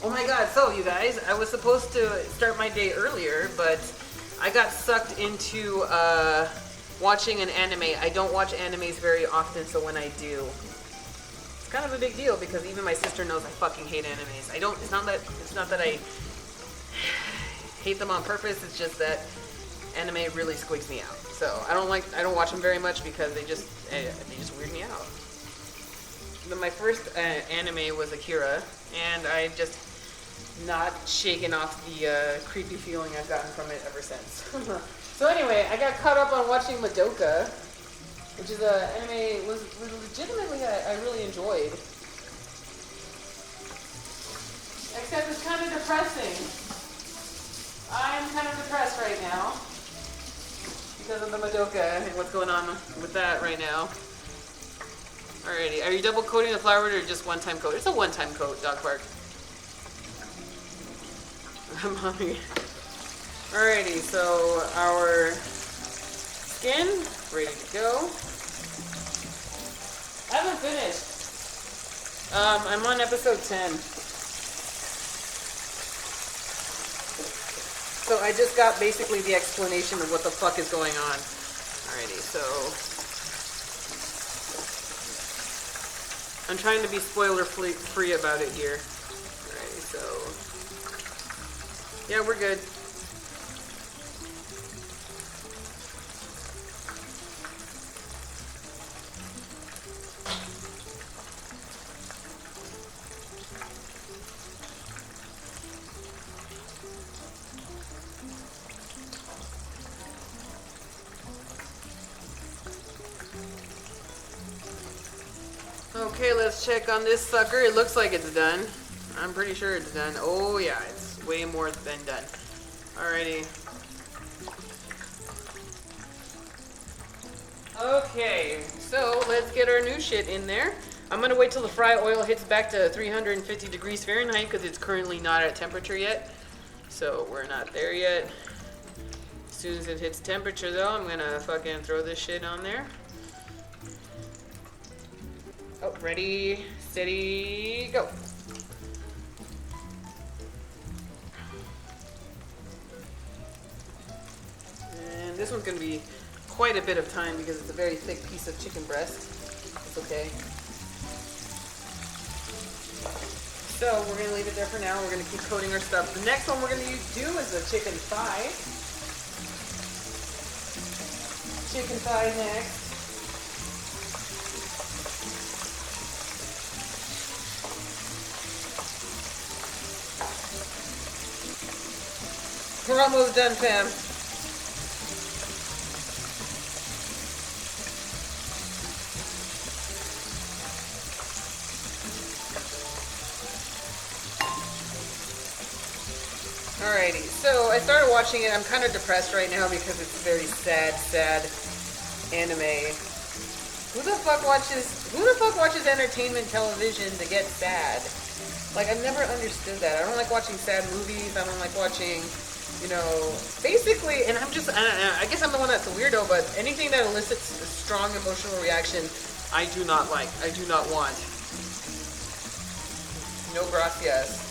Oh my god, so you guys, I was supposed to start my day earlier, but I got sucked into watching an anime. I don't watch animes very often, so when I do, it's kind of a big deal because even my sister knows I fucking hate animes. It's not that I hate them on purpose, it's just that anime really squeaks me out. So I don't watch them very much because they just weird me out. My first anime was Akira, and I just not shaken off the creepy feeling I've gotten from it ever since. So anyway, I got caught up on watching Madoka, which is an anime was legitimately I really enjoyed. Except it's kind of depressing. I'm kind of depressed right now because of the Madoka and what's going on with that right now. Alrighty, are you double coating the flour or just one-time coat? It's a one-time coat, Dog Park. Mommy. Alrighty, so our skin ready to go. I haven't finished. I'm on episode 10. So I just got basically the explanation of what the fuck is going on. Alrighty, so I'm trying to be spoiler free about it here. Alrighty, so yeah, we're good. Okay, let's check on this sucker. It looks like it's done. I'm pretty sure it's done. Oh yeah, it's way more than done. Alrighty. Okay, so let's get our new shit in there. I'm gonna wait till the fry oil hits back to 350 degrees Fahrenheit because it's currently not at temperature yet. So we're not there yet. As soon as it hits temperature though, I'm gonna fucking throw this shit on there. Oh, ready, steady, go. And this one's gonna be quite a bit of time because it's a very thick piece of chicken breast. It's okay. So we're gonna leave it there for now. We're gonna keep coating our stuff. The next one we're gonna do is the chicken thigh. Chicken thigh next. We're almost done, fam. Alrighty, so I started watching it. I'm kind of depressed right now because it's a very sad anime. Who the fuck watches entertainment television to get sad? Like, I've never understood that. I don't like watching sad movies. I don't like watching, you know, basically, and I guess I'm the one that's a weirdo, but anything that elicits a strong emotional reaction, I do not like. I do not want. No gracias.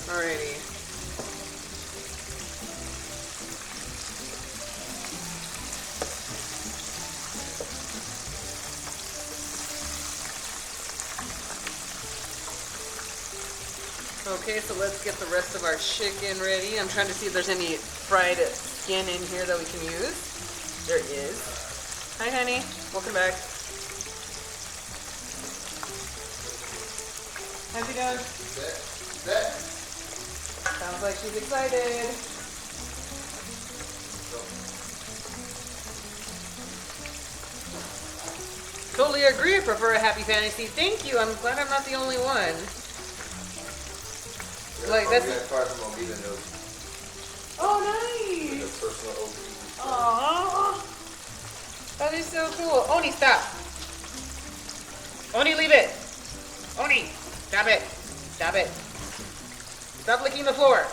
Alrighty. Okay, so let's get the rest of our chicken ready. I'm trying to see if there's any fried skin in here that we can use. There is. Hi, honey. Welcome back. How's it going? Set. Sounds like she's excited. Totally agree. I prefer a happy fantasy. Thank you. I'm glad I'm not the only one. Like that's. Oh, nice. Aww. That is so cool. Oni, stop. Oni, leave it. Oni, stop it. Stop it. Stop licking the floor.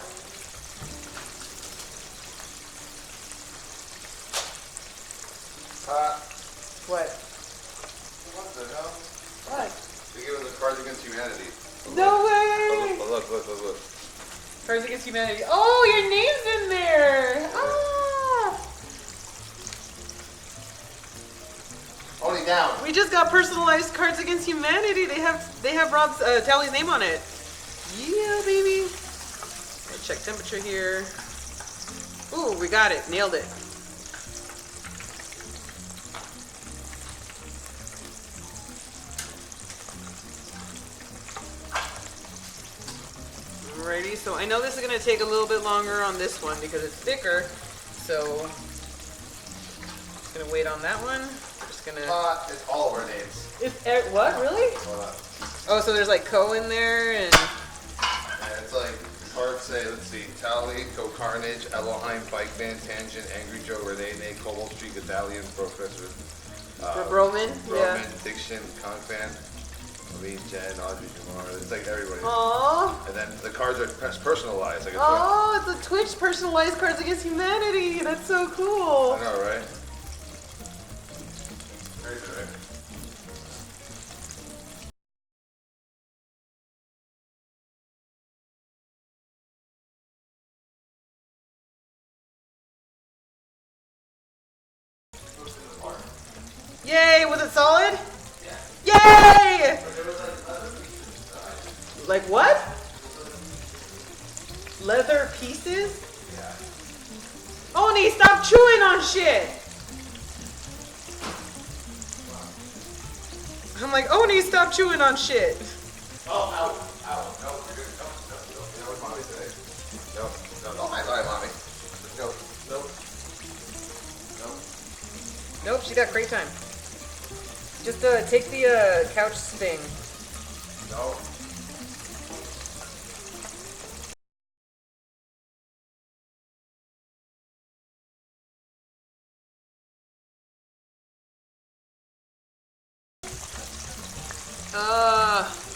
What? What the hell? What? They gave us the Cards Against Humanity. No way! Look. Cards Against Humanity. Oh, your name's in there! Ah! Only down. We just got personalized Cards Against Humanity. They have Rob's Tally's name on it. Yeah, baby. Let's check temperature here. Ooh, we got it. Nailed it. Alrighty, so I know this is going to take a little bit longer on this one because it's thicker. So, just going to wait on that one. Just going to... It's all of our names. It's, what? Really? Oh, so there's like Co in there and... Yeah, it's like Cards say, let's see, Tally, Go Carnage, Elohim, Bike Van, Tangent, Angry Joe, Renee, Nate, Cobalt Street, Medallion, Professor, Roman, yeah. Roman, Diction, Kong Fan, Aline, Jen, Audrey, Jamar. It's like everybody. Aww. And then the cards are personalized. Like Oh, it's a Twitch personalized Cards Against Humanity. That's so cool. I know, right? Very good, right? Yay, was it solid? Yeah. Yay! Like what? Leather pieces? Yeah. Oni, stop chewing on shit! I'm like, Oni, stop chewing on shit. Oh, ow, ow, no, we're good. No, no, no. You know what mommy today? No, no, don't mind my mommy. No, no. No. Nope, she got great time. Just take the couch thing. No.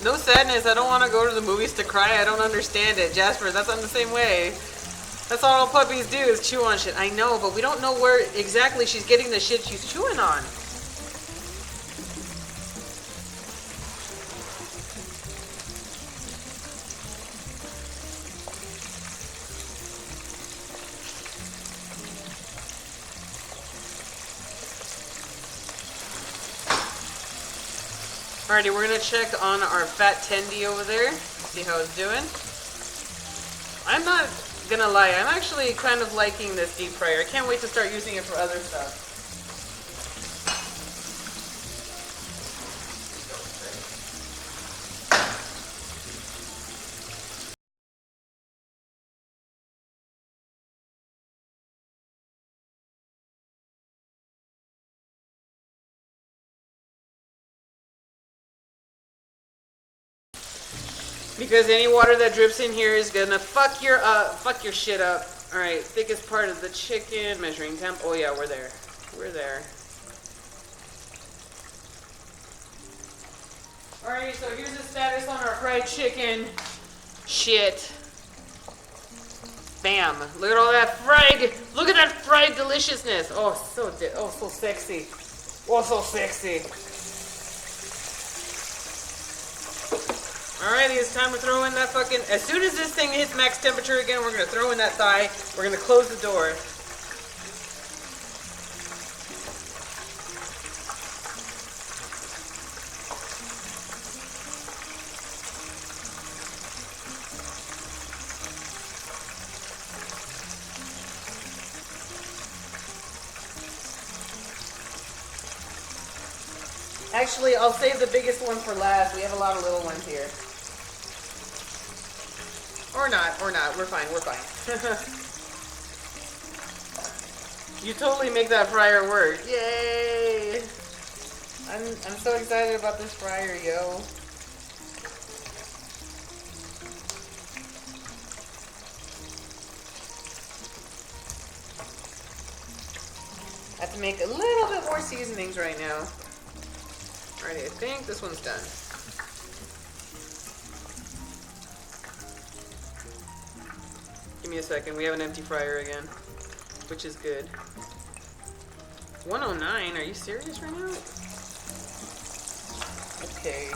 No sadness. I don't want to go to the movies to cry. I don't understand it. Jasper, that's I'm the same way. That's all puppies do is chew on shit. I know, but we don't know where exactly she's getting the shit she's chewing on. Alrighty, we're gonna check on our fat tendy over there, see how it's doing. I'm not gonna lie, I'm actually kind of liking this deep fryer. I can't wait to start using it for other stuff. Because any water that drips in here is gonna fuck your shit up. Alright, thickest part of the chicken, measuring temp. Oh yeah, we're there. We're there. Alright, so here's the status on our fried chicken. Shit. Bam. Look at all that fried, look at that fried deliciousness. Oh, so sexy. Oh, so sexy. Alrighty, it's time to throw in that fucking... As soon as this thing hits max temperature again, we're going to throw in that thigh. We're going to close the door. Actually, I'll save the biggest one for last. We have a lot of little ones here. Or not. We're fine, we're fine. You totally make that fryer work. Yay! I'm so excited about this fryer, yo. I have to make a little bit more seasonings right now. Alrighty, I think this one's done. Give me a second. We have an empty fryer again, which is good. 109? Are you serious right now? Okay.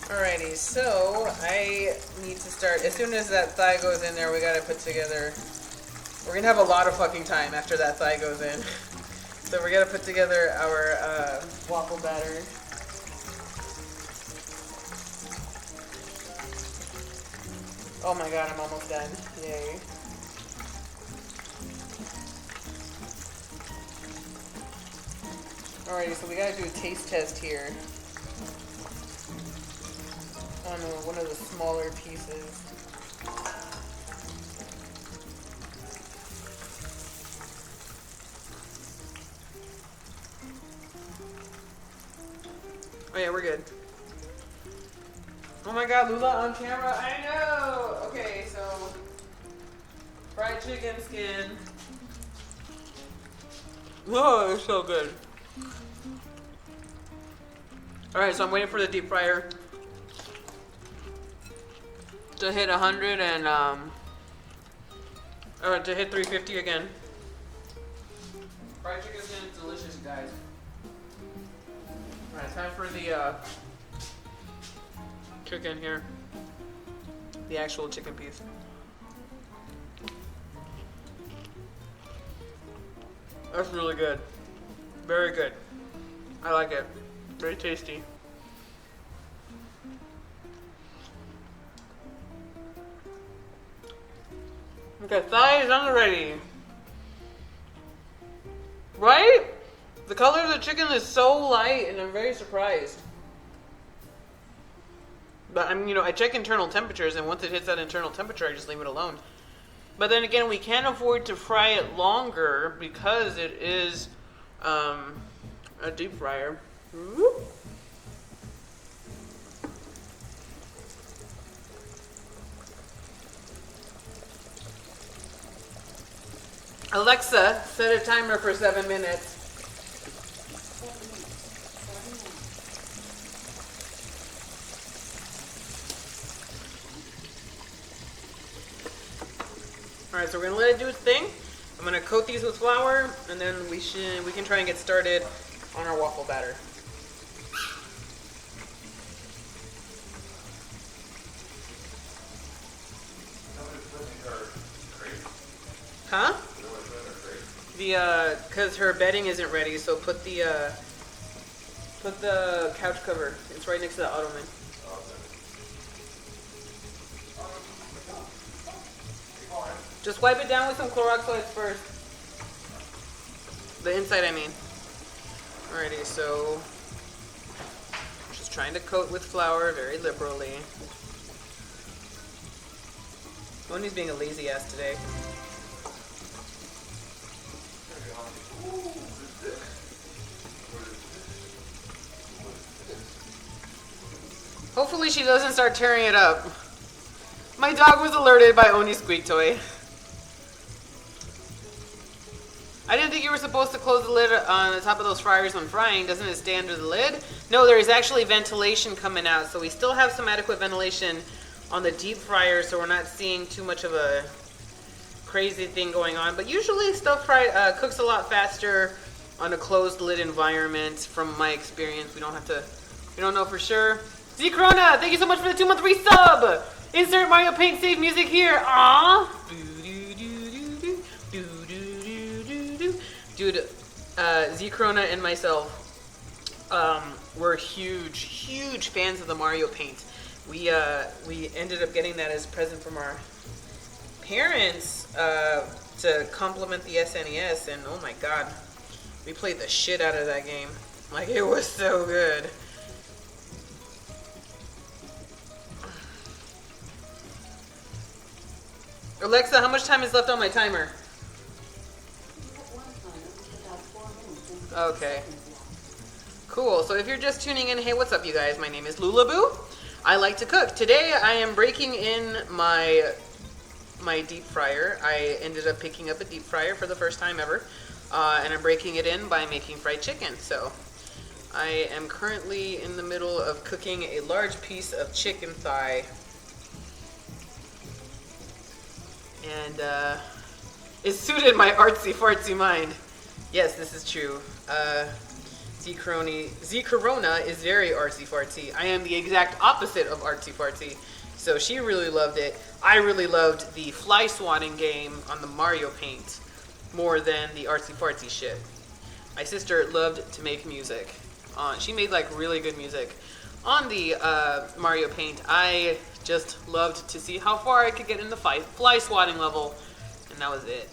Alrighty, so I need to start, as soon as that thigh goes in there, we gotta put together, we're gonna have a lot of fucking time after that thigh goes in. So we're gonna put together our waffle batter. Oh my god, I'm almost done. Yay. Alrighty, so we gotta do a taste test here. On one of the smaller pieces. Oh yeah, we're good. Oh my god, Lula on camera. I know. Okay, so fried chicken skin. Oh, it's so good. All right, so I'm waiting for the deep fryer to hit 100 and to hit 350 again. Fried chicken skin is delicious, guys. All right, time for the chicken here. The actual chicken piece. That's really good. Very good. I like it. Very tasty. Okay, thighs on ready. Right? The color of the chicken is so light and I'm very surprised. But I check internal temperatures and once it hits that internal temperature, I just leave it alone. But then again, we can't afford to fry it longer because it is a deep fryer. Whoop. Alexa, set a timer for 7 minutes. Alright, so we're gonna let it do its thing. I'm gonna coat these with flour, and then we can try and get started on our waffle batter. Huh? Cause her bedding isn't ready, so put the couch cover. It's right next to the ottoman. Just wipe it down with some Clorox wipes first. The inside, I mean. Alrighty, so just trying to coat with flour very liberally. Moni's being a lazy ass today. Hopefully she doesn't start tearing it up. My dog was alerted by Oni's squeak toy. I didn't think you were supposed to close the lid on the top of those fryers when frying. Doesn't it stay under the lid? No, there is actually ventilation coming out, so we still have some adequate ventilation on the deep fryer, so we're not seeing too much of a crazy thing going on. But usually stuff cooks a lot faster on a closed lid environment. From my experience, we don't know for sure. Z Corona, thank you so much for the 2-month resub. Insert Mario Paint save music here. Aww. Dude, Z Corona and myself, we're huge fans of the Mario Paint. We ended up getting that as a present from our parents to complement the SNES, and oh my god, we played the shit out of that game. Like, it was so good. Alexa, how much time is left on my timer? Okay. Cool. So if you're just tuning in, hey, what's up, you guys? My name is Lulaboo. I like to cook. Today I am breaking in my deep fryer. I ended up picking up a deep fryer for the first time ever, and I'm breaking it in by making fried chicken. So I am currently in the middle of cooking a large piece of chicken thigh. And it suited my artsy-fartsy mind. Yes, this is true. Z Corona is very artsy-fartsy. I am the exact opposite of artsy-fartsy. So she really loved it. I really loved the fly swatting game on the Mario Paint more than the artsy-fartsy shit. My sister loved to make music. She made like really good music. On the Mario Paint, I just loved to see how far I could get in the fly swatting level, and that was it.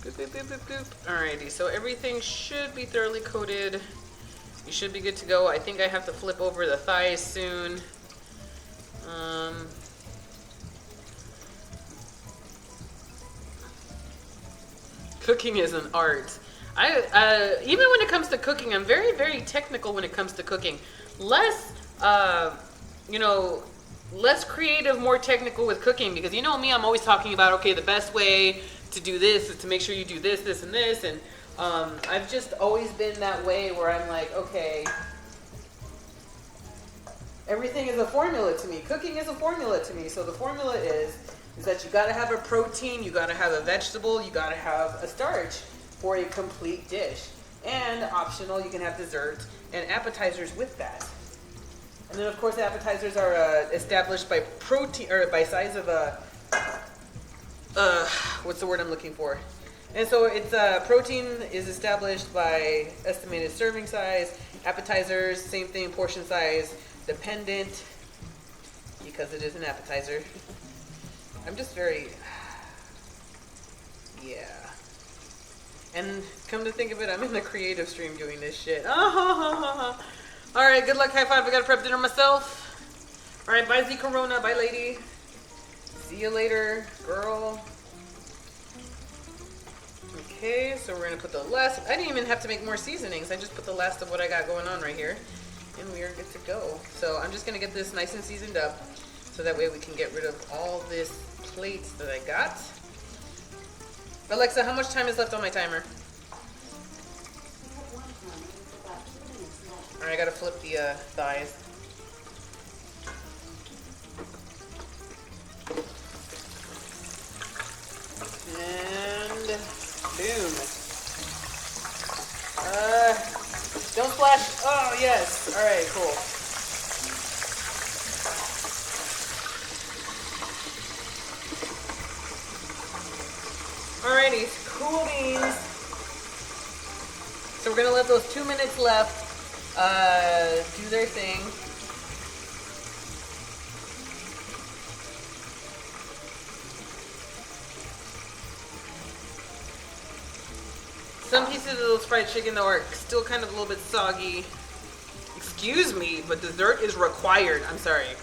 Boop, boop, boop, boop, boop. Alrighty, so everything should be thoroughly coated. You should be good to go. I think I have to flip over the thighs soon. Cooking is an art. Even when it comes to cooking, I'm very, very technical when it comes to cooking. Less you know, less creative, more technical with cooking, because you know me, I'm always talking about, okay, the best way to do this is to make sure you do this, this, and this. And I've just always been that way where I'm like, okay, everything is a formula to me. Cooking is a formula to me. So the formula is that you got to have a protein, you got to have a vegetable, you got to have a starch for a complete dish. And optional, you can have dessert and appetizers with that. And then of course appetizers are established by protein, or by size of a, what's the word I'm looking for? And so it's protein is established by estimated serving size. Appetizers, same thing, portion size dependent, because it is an appetizer. I'm just very, yeah. And come to think of it, I'm in the creative stream doing this shit. All right, good luck, high five. I gotta prep dinner myself. All right, bye Z Corona, bye lady. See you later, girl. Okay, so we're gonna put the last, I didn't even have to make more seasonings. I just put the last of what I got going on right here. And we are good to go. So I'm just gonna get this nice and seasoned up, so that way we can get rid of all this plates that I got. Alexa, how much time is left on my timer? All right, I gotta flip the thighs. And boom. Don't splash. Oh, yes. All right, cool. Alrighty, cool beans. So we're gonna let those 2 minutes left do their thing. Some pieces of those fried chicken though are still kind of a little bit soggy. Excuse me, but dessert is required. I'm sorry.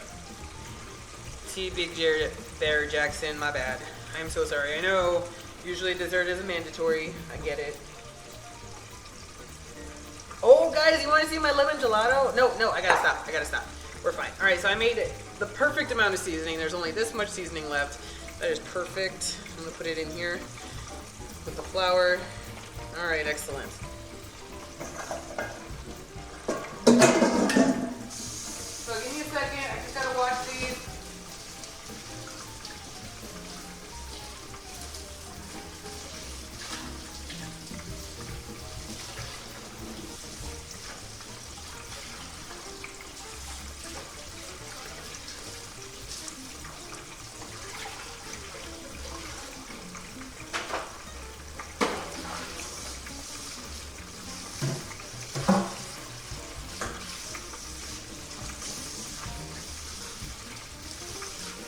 T Big Jared Bear Jackson, my bad. I'm so sorry. I know usually dessert is a mandatory. I get it. Oh guys, you wanna see my lemon gelato? No, I gotta stop. We're fine. All right, so I made it the perfect amount of seasoning. There's only this much seasoning left. That is perfect. I'm gonna put it in here with the flour. All right, excellent. So give me a second, I just gotta wash these.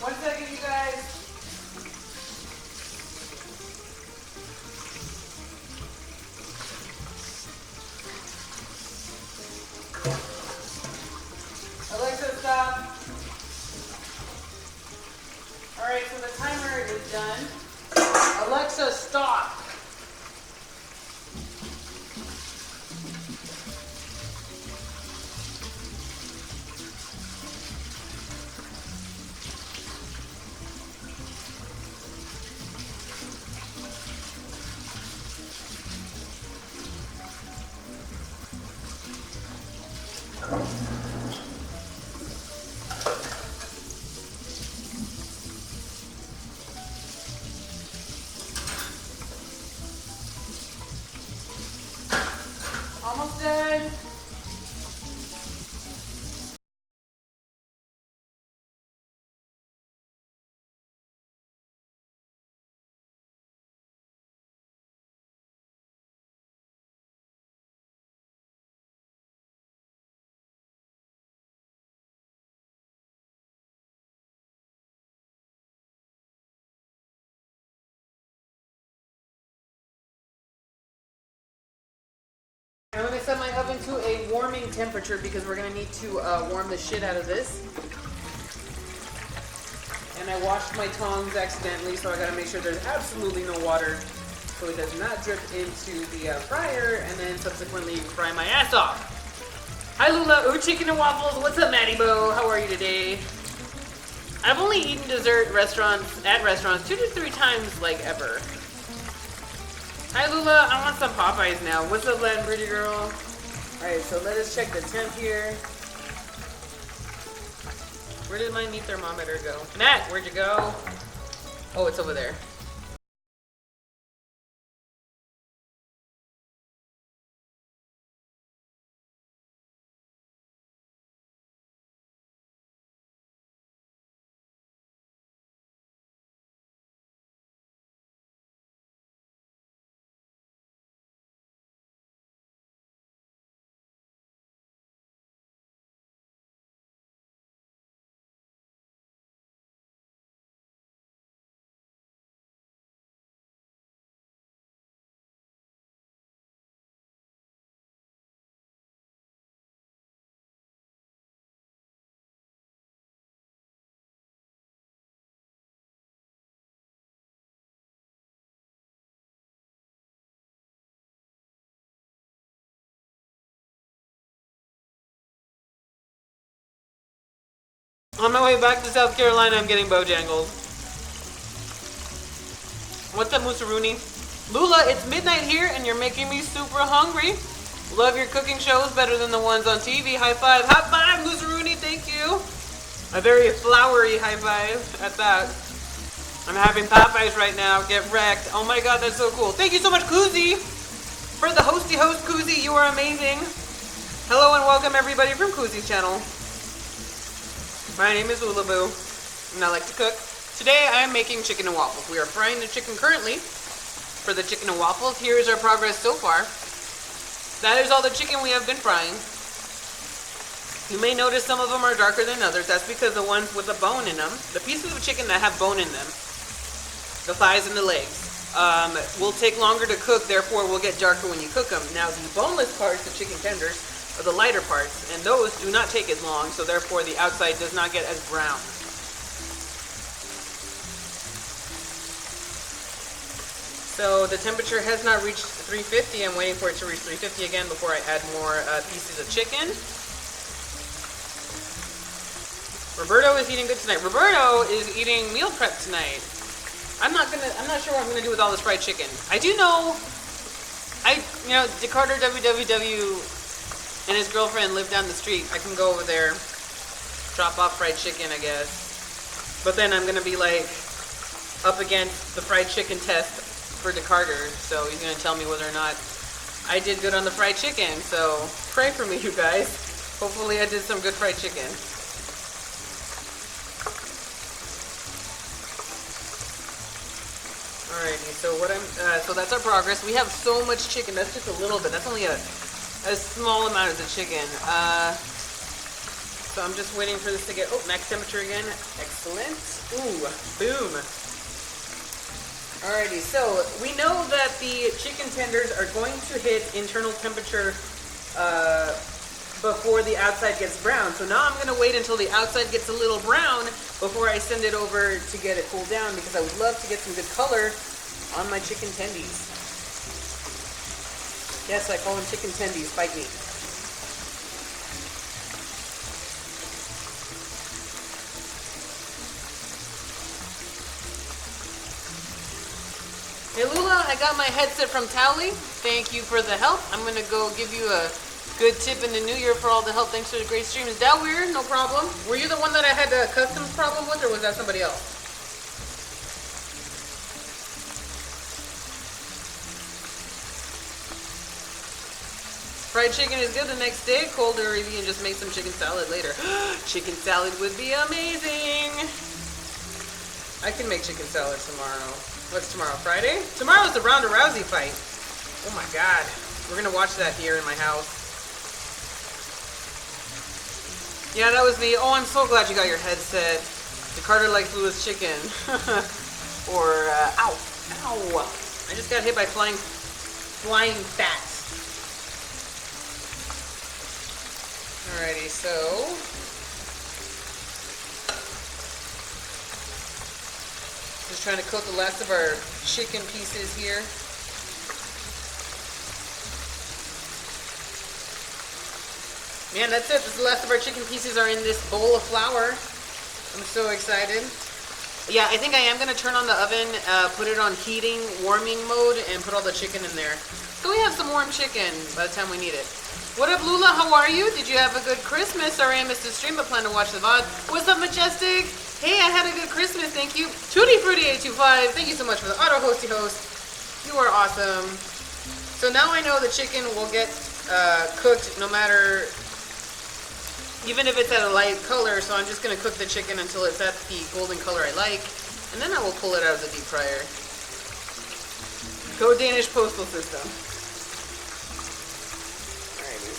One second, you guys. Alexa, stop. All right, so the timer is done. Alexa, stop. Almost done. I'm gonna set my oven to a warming temperature because we're gonna need to warm the shit out of this. And I washed my tongs accidentally, so I gotta make sure there's absolutely no water so it does not drip into the fryer and then subsequently fry my ass off. Hi Lula, ooh, chicken and waffles. What's up, Maddie Bo? How are you today? I've only eaten dessert at restaurants 2 to 3 times, like, ever. Hi Lula, I want some Popeyes now. What's up, Latin Pretty Girl? Alright, so let us check the temp here. Where did my meat thermometer go? Matt, where'd you go? Oh, it's over there. On my way back to South Carolina, I'm getting Bojangles. What's up, Musaruni? Lula, it's midnight here and you're making me super hungry. Love your cooking shows better than the ones on TV. High five. High five, Musaruni. Thank you. A very flowery high five at that. I'm having Popeyes right now. Get wrecked. Oh my god, that's so cool. Thank you so much, Koozie. For the hosty host, Koozie, you are amazing. Hello and welcome everybody from Koozie's channel. My name is Ulaboo, and I like to cook. Today I am making chicken and waffles. We are frying the chicken currently. For the chicken and waffles, here is our progress so far. That is all the chicken we have been frying. You may notice some of them are darker than others. That's because the ones with the bone in them, the pieces of chicken that have bone in them, the thighs and the legs, will take longer to cook, therefore will get darker when you cook them. Now the boneless parts, the chicken tenders, are the lighter parts, and those do not take as long, so therefore the outside does not get as brown. So the temperature has not reached 350. I'm waiting for it to reach 350 again before I add more pieces of chicken. Roberto is eating good tonight. Roberto is eating meal prep tonight. I'm not sure what I'm gonna do with all this fried chicken. I do know, Decarter WWW and his girlfriend live down the street. I can go over there, drop off fried chicken, I guess. But then I'm gonna be like up against the fried chicken test for Decarter, so he's gonna tell me whether or not I did good on the fried chicken. So pray for me, you guys. Hopefully I did some good fried chicken. Alrighty, so that's our progress. We have so much chicken. That's just a little bit. That's only a small amount of the chicken. So I'm just waiting for this to get, max temperature again. Excellent. Ooh, boom. Alrighty, so we know that the chicken tenders are going to hit internal temperature before the outside gets brown. So now I'm gonna wait until the outside gets a little brown before I send it over to get it cooled down, because I would love to get some good color on my chicken tendies. Yes, I call them chicken tendies. Fight me. Hey Lula, I got my headset from Towley. Thank you for the help. I'm going to go give you a good tip in the new year for all the help. Thanks for the great stream. Is that weird? No problem. Were you the one that I had a customs problem with, or was that somebody else? Fried chicken is good the next day, cold, or you can just make some chicken salad later. Chicken salad would be amazing. I can make chicken salad tomorrow. What's tomorrow, Friday? Tomorrow's the Ronda Rousey fight. Oh my God. We're gonna watch that here in my house. Yeah, that was me. Oh, I'm so glad you got your headset. Decarter likes Lula's chicken. Or, ow. I just got hit by flying bats. Alrighty, so just trying to cook the last of our chicken pieces here. Man, that's it. The last of our chicken pieces are in this bowl of flour. I'm so excited. Yeah, I think I am going to turn on the oven, put it on heating, warming mode, and put all the chicken in there. So we have some warm chicken by the time we need it. What up, Lula? How are you? Did you have a good Christmas? Sorry I missed the stream, but plan to watch the VOD. What's up, Majestic? Hey, I had a good Christmas, thank you. Tutti Frutti 825, thank you so much for the auto hosty host. You are awesome. So now I know the chicken will get cooked no matter, even if it's at a light color, so I'm just going to cook the chicken until it's at the golden color I like, and then I will pull it out of the deep fryer. Go Danish postal system. Alrighty,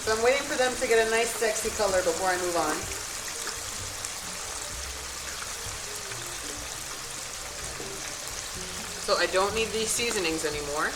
so I'm waiting for them to get a nice sexy color before I move on. So I don't need these seasonings anymore.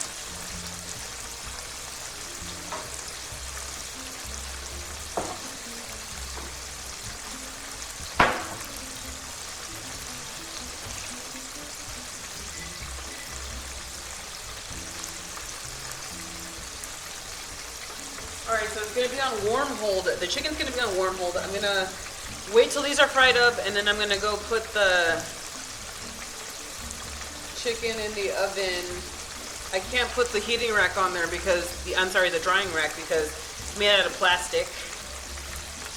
Alright, so it's going to be on warm hold. The chicken's going to be on warm hold. I'm going to wait till these are fried up, and then I'm going to go put the chicken in the oven. I can't put the heating rack on there because the drying rack, because it's made out of plastic.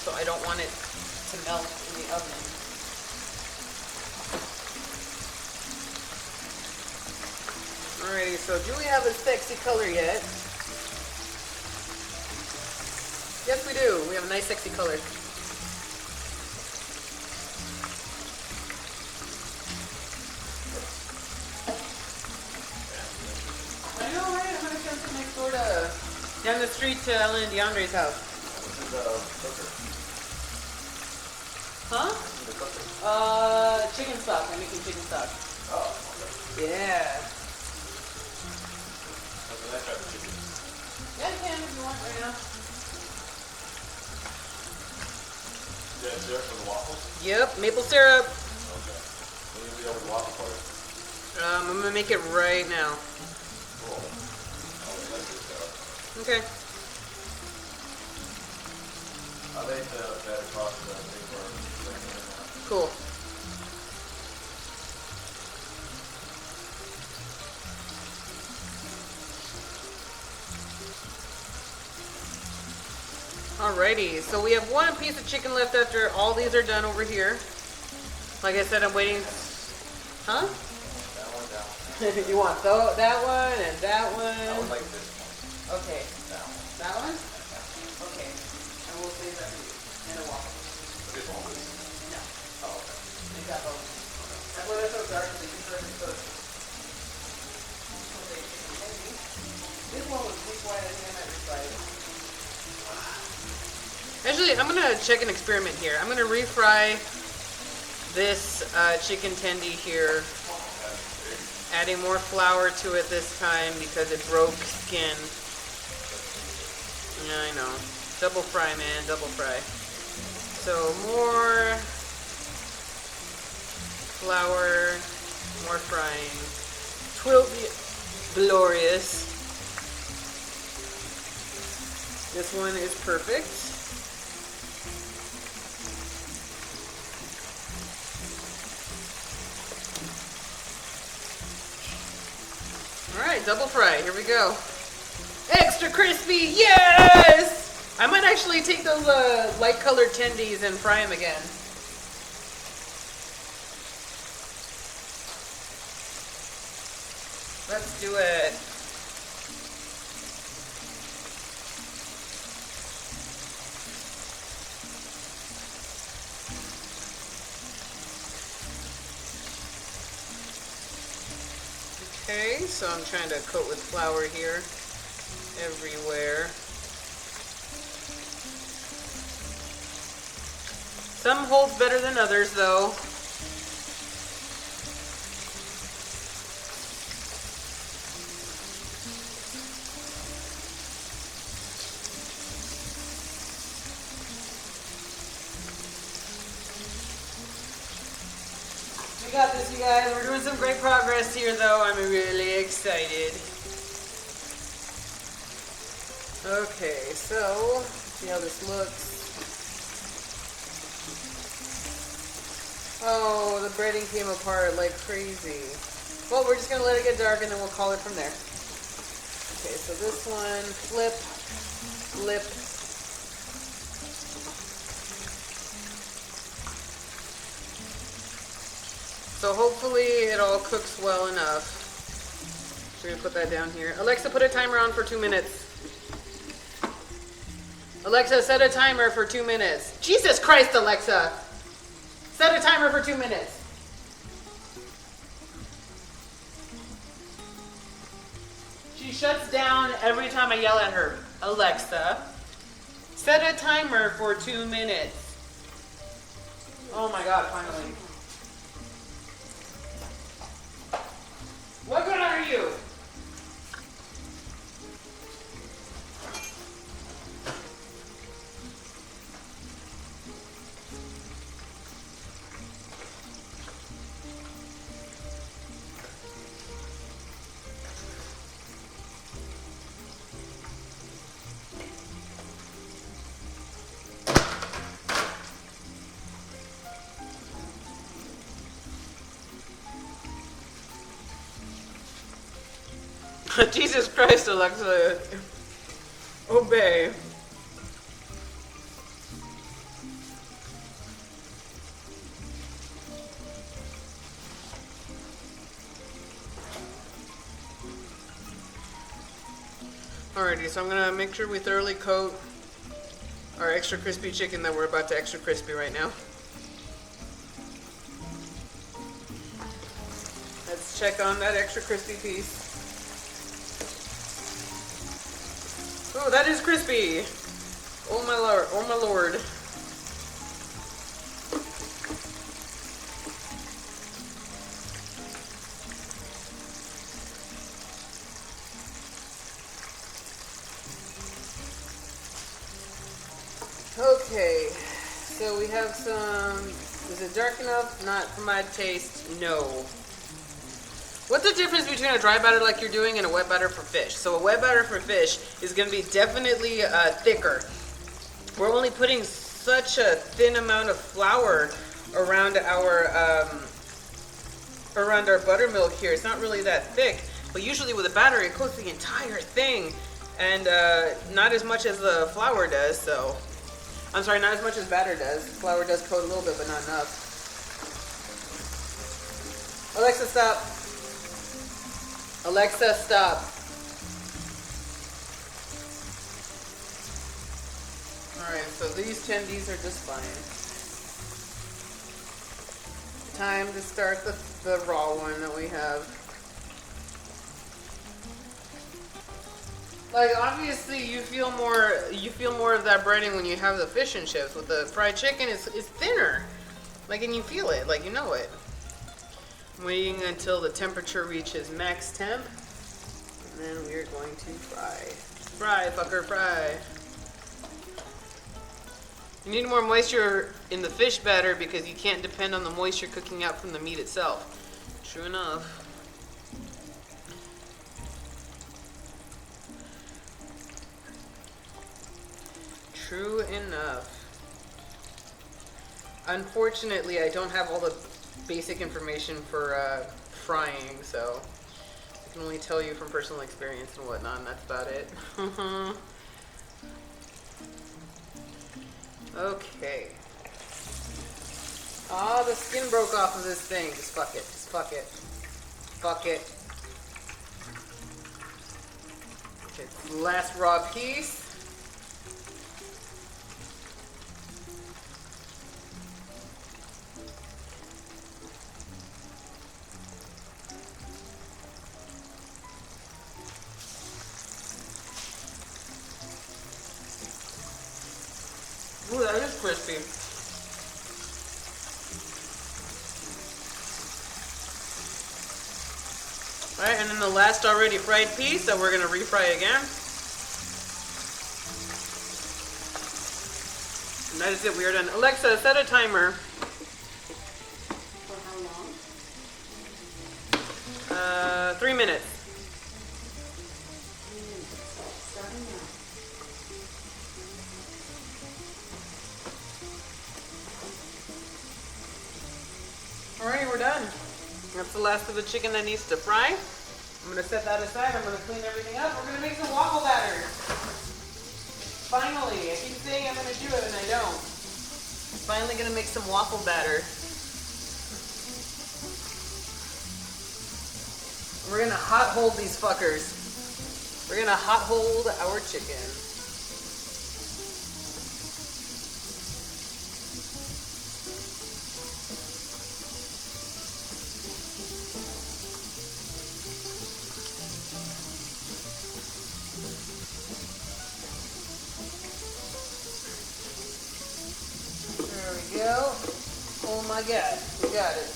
So I don't want it to melt in the oven. Alrighty, so do we have a sexy color yet? Yes, we do. We have a nice sexy color. Down the street to Ellen and DeAndre's house. This is the cooker. Huh? This is the cooker. Chicken stock. I'm making chicken stock. Oh, okay. Yeah. Okay, let's try the chicken. Yeah, you can if you want right now. Yeah, syrup for the waffles? Yep, maple syrup. Okay. When you be over the waffle party? I'm gonna make it right now. Cool. Oh, wait, let's just go. Okay. I think that across the thing where we're in now. Cool. Alrighty, so we have one piece of chicken left after all these are done over here. Like I said, I'm waiting. Huh? That one. You want that one and that one? I would like this one. Okay. That one. That one? Okay. And we'll save that for you. And a waffle. This one, please. No. Oh, okay. We got both. That's why they're so dark, so you can perfectly cook. Okay, this one was deep fried. I think I might refry it. Actually, I'm gonna check an experiment here. I'm gonna refry this chicken tendy here. Adding more flour to it this time because it broke skin. Yeah, I know. Double fry, man. Double fry. So more flour, more frying. Twill be glorious. This one is perfect. Alright, double fry. Here we go. Extra crispy. Yes! I might actually take those light colored tendies and fry them again. Let's do it. Okay, so I'm trying to coat with flour here everywhere. Some holds better than others though. got this, you guys. We're doing some great progress here, though. I'm really excited. Okay, so see how this looks. Oh, the breading came apart like crazy. Well, we're just gonna let it get dark and then we'll call it from there. Okay, so this one, flip, flip. So hopefully it all cooks well enough. We're gonna put that down here. Alexa, put a timer on for 2 minutes. Alexa, set a timer for 2 minutes. Jesus Christ, Alexa! Set a timer for 2 minutes. She shuts down every time I yell at her. Alexa, set a timer for 2 minutes. Oh my God, finally. What good are you? Jesus Christ, Alexa. Obey. Alrighty, so I'm gonna make sure we thoroughly coat our extra crispy chicken that we're about to extra crispy right now. Let's check on that extra crispy piece. Oh, that is crispy. Oh my lord, oh my lord. Okay, so we have some, is it dark enough? Not for my taste, no. What's the difference between a dry batter like you're doing and a wet batter for fish? So a wet batter for fish is going to be definitely thicker. We're only putting such a thin amount of flour around our buttermilk here. It's not really that thick, but usually with a batter it coats the entire thing, and not as much as the flour does. So I'm sorry, not as much as batter does. Flour does coat a little bit, but not enough. Alexa, stop. Alexa, stop. Alright, so these tendies are just fine. Time to start the raw one that we have. Like, obviously you feel more of that breading when you have the fish and chips. With the fried chicken, it's thinner. Like, and you feel it, like you know it. Waiting until the temperature reaches max temp, and then we're going to fry. Fry, fucker, fry. You need more moisture in the fish batter because you can't depend on the moisture cooking out from the meat itself. True enough. True enough. Unfortunately, I don't have all the basic information for frying, so I can only tell you from personal experience and whatnot, and that's about it. Okay. Ah, the skin broke off of this thing. Just fuck it. Just fuck it. Fuck it. Okay, last raw piece. Ooh, that is crispy. Alright, and then the last already fried piece that we're going to refry again. And that is it, we are done. Alexa, set a timer. For how long? 3 minutes. Alright, we're done. That's the last of the chicken that needs to fry. I'm gonna set that aside. I'm gonna clean everything up. We're gonna make some waffle batter. Finally, I keep saying I'm gonna do it and I don't. Finally gonna make some waffle batter. We're gonna hot hold these fuckers. We're gonna hot hold our chicken. There we go. Oh my God, we got it.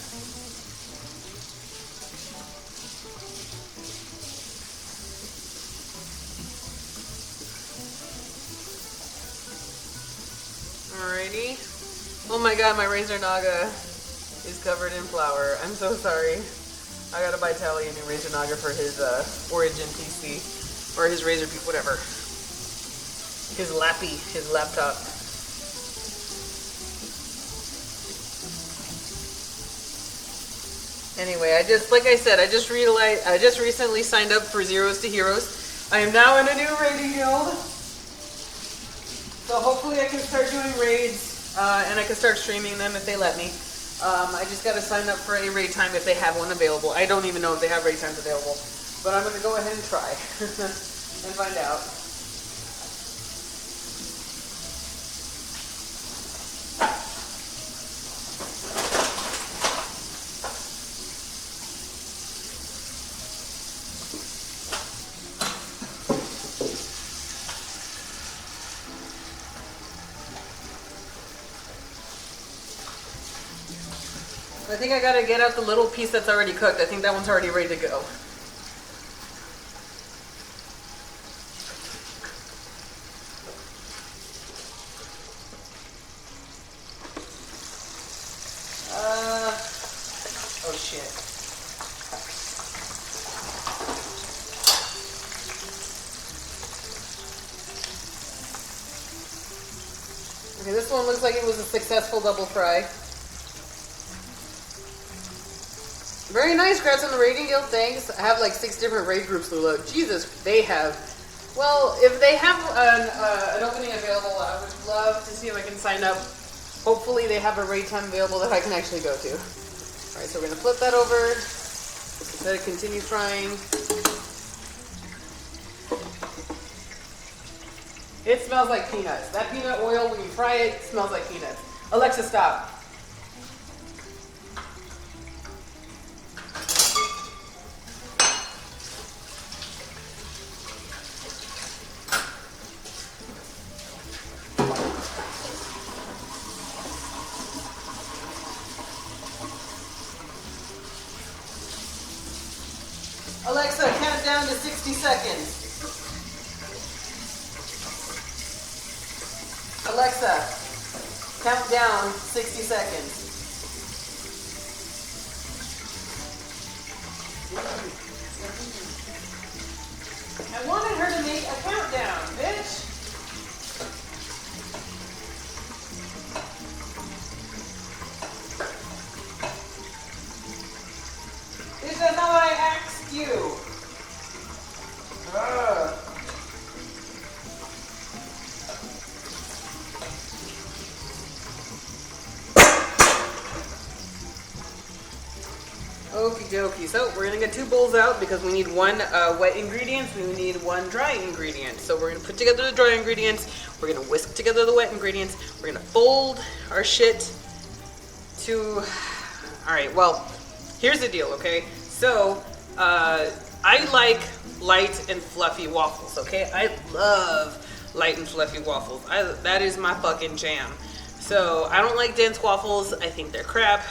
Alrighty. Oh my God, my Razor Naga is covered in flour. I'm so sorry. I gotta buy Tally a new Razor Naga for his Origin PC. Or his Razor, whatever. His Lappy, his laptop. Anyway, like I said, I just realized, I just recently signed up for Zeros to Heroes. I am now in a new raiding guild. So hopefully I can start doing raids, and I can start streaming them if they let me. I just gotta sign up for a raid time if they have one available. I don't even know if they have raid times available. But I'm gonna go ahead and try and find out. I think I gotta get out the little piece that's already cooked. I think that one's already ready to go. Oh shit. Okay, this one looks like it was a successful double fry. Very nice, congrats on the raiding guild, thanks. I have like 6 different raid groups to load. Jesus, they have. Well, if they have an opening available, I would love to see if I can sign up. Hopefully they have a raid time available that I can actually go to. Alright, so we're going to flip that over. Let it continue frying. It smells like peanuts. That peanut oil, when you fry it, smells like peanuts. Alexa, stop. Alexa, count down to 60 seconds. Alexa, count down 60 seconds. I wanted her to make a countdown, bitch. Bitch, that's not what I asked you. Okie dokie. So we're gonna get 2 bowls out because we need 1 wet ingredient, we need 1 dry ingredient. So we're gonna put together the dry ingredients, we're gonna whisk together the wet ingredients, we're gonna fold our shit to... Alright, well, here's the deal, okay? So, I like light and fluffy waffles, okay? I love light and fluffy waffles. That is my fucking jam. So, I don't like dense waffles, I think they're crap.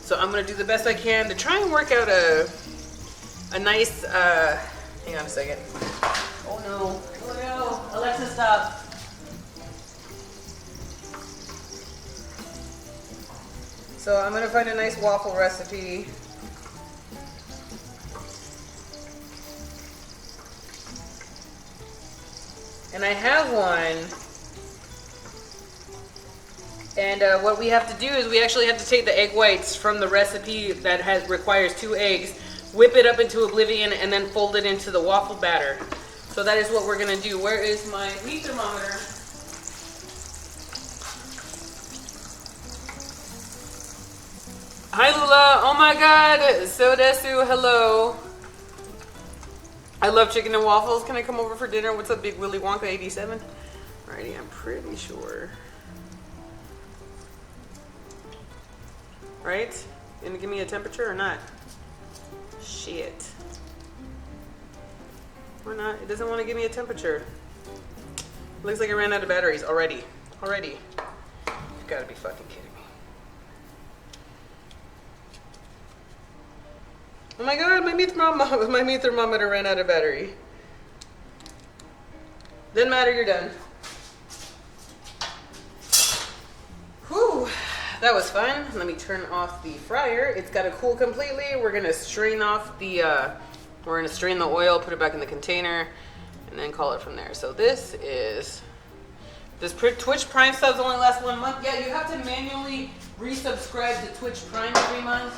So I'm gonna do the best I can to try and work out a nice, hang on a second. Oh no, oh no, Alexa, stop. So I'm gonna find a nice waffle recipe. And I have one. And what we have to do is we actually have to take the egg whites from the recipe that requires 2 eggs, whip it up into oblivion, and then fold it into the waffle batter. So that is what we're gonna do. Where is my meat thermometer? Hi Lula, oh my god, Sodesu, hello. I love chicken and waffles. Can I come over for dinner? What's up, Big Willy Wonka 87? Alrighty, I'm pretty sure. Right? You gonna give me a temperature or not? Shit. Or not? It doesn't want to give me a temperature. Looks like I ran out of batteries already. Already. You've got to be fucking kidding me. Oh my god, my meat thermometer ran out of battery. Doesn't matter, you're done. Whew, that was fun. Let me turn off the fryer. It's got to cool completely. We're gonna strain off the, we're gonna strain the oil, put it back in the container, and then call it from there. So this Twitch Prime subs only last 1 month. Yeah, you have to manually resubscribe to Twitch Prime every month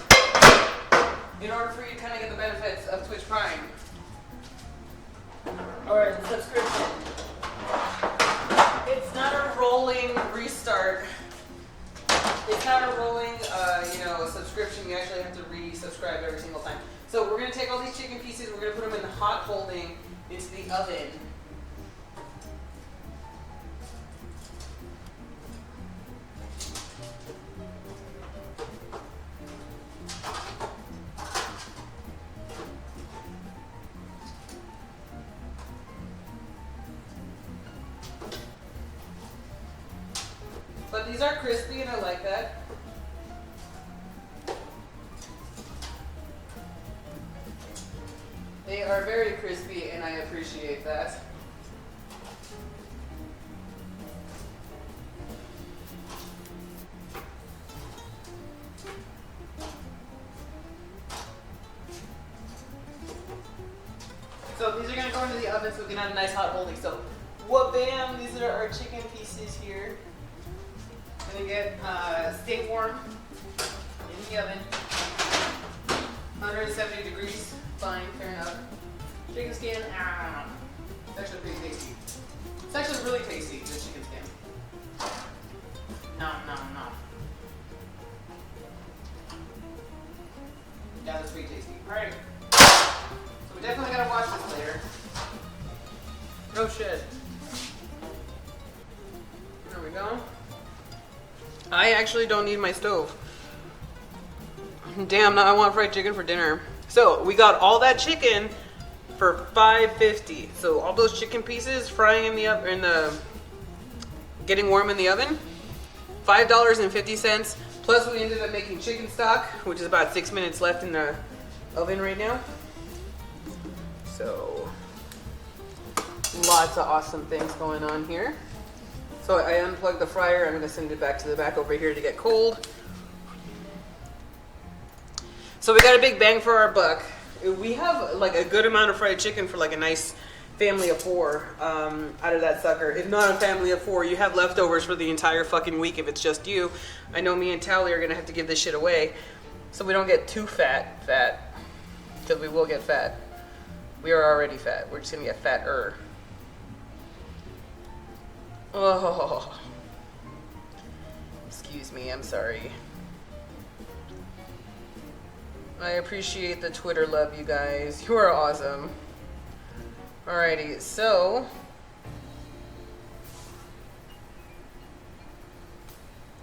in order for you to kind of get the benefits of Twitch Prime. Or the subscription. It's not a rolling restart. It's not a rolling, subscription. You actually have to resubscribe every single time. So we're going to take all these chicken pieces, we're going to put them in the hot holding into the oven. But these are crispy and I like that. They are very crispy and I appreciate that. So these are going to go into the oven so we can have a nice hot holding. So, wha-bam, these are our chicken pieces here. Gonna get stay warm in the oven. 170 degrees, fine, fair enough. Chicken skin, it's actually pretty tasty. It's actually really tasty, this chicken skin. Nom, nom, nom. Yeah, that's pretty tasty. Alright. So we definitely gotta watch this later. Oh shit. There we go. I actually don't need my stove. Damn, now I want fried chicken for dinner. So we got all that chicken for $5.50. So all those chicken pieces frying in the oven, getting warm in the oven, $5.50. Plus we ended up making chicken stock, which is about 6 minutes left in the oven right now. So lots of awesome things going on here. So I unplugged the fryer. I'm gonna send it back to the back over here to get cold. So we got a big bang for our buck. We have like a good amount of fried chicken for like a nice family of 4 out of that sucker. If not a family of 4, you have leftovers for the entire fucking week if it's just you. I know me and Tally are gonna have to give this shit away so we don't get too fat, because we will get fat. We are already fat. We're just gonna get fatter. Oh, excuse me, I'm sorry. I appreciate the Twitter love, you guys. You are awesome. Alrighty, so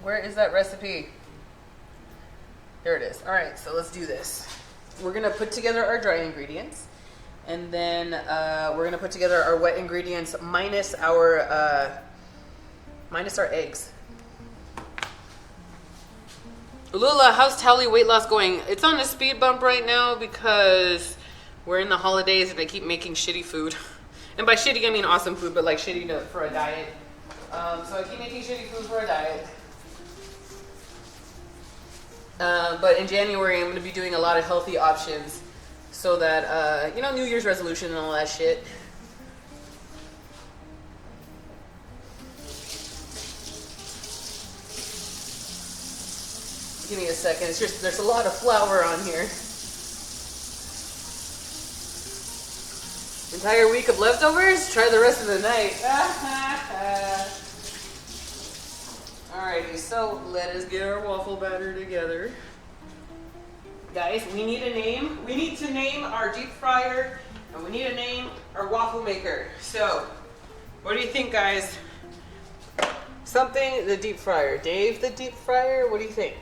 where is that recipe? There it is. Alright, so let's do this. We're gonna put together our dry ingredients, and then we're gonna put together our wet ingredients minus our eggs. Lula, how's Tally weight loss going? It's on a speed bump right now because we're in the holidays and I keep making shitty food. And by shitty, I mean awesome food, but like shitty for a diet. So I keep making shitty food for a diet. But in January, I'm going to be doing a lot of healthy options so that, New Year's resolution and all that shit. Give me a second. It's just there's a lot of flour on here. Entire week of leftovers? Try the rest of the night. Alrighty, so let us get our waffle batter together. Guys, we need a name. We need to name our deep fryer, and we need to name our waffle maker. So, what do you think, guys? Something the deep fryer. Dave the deep fryer? What do you think?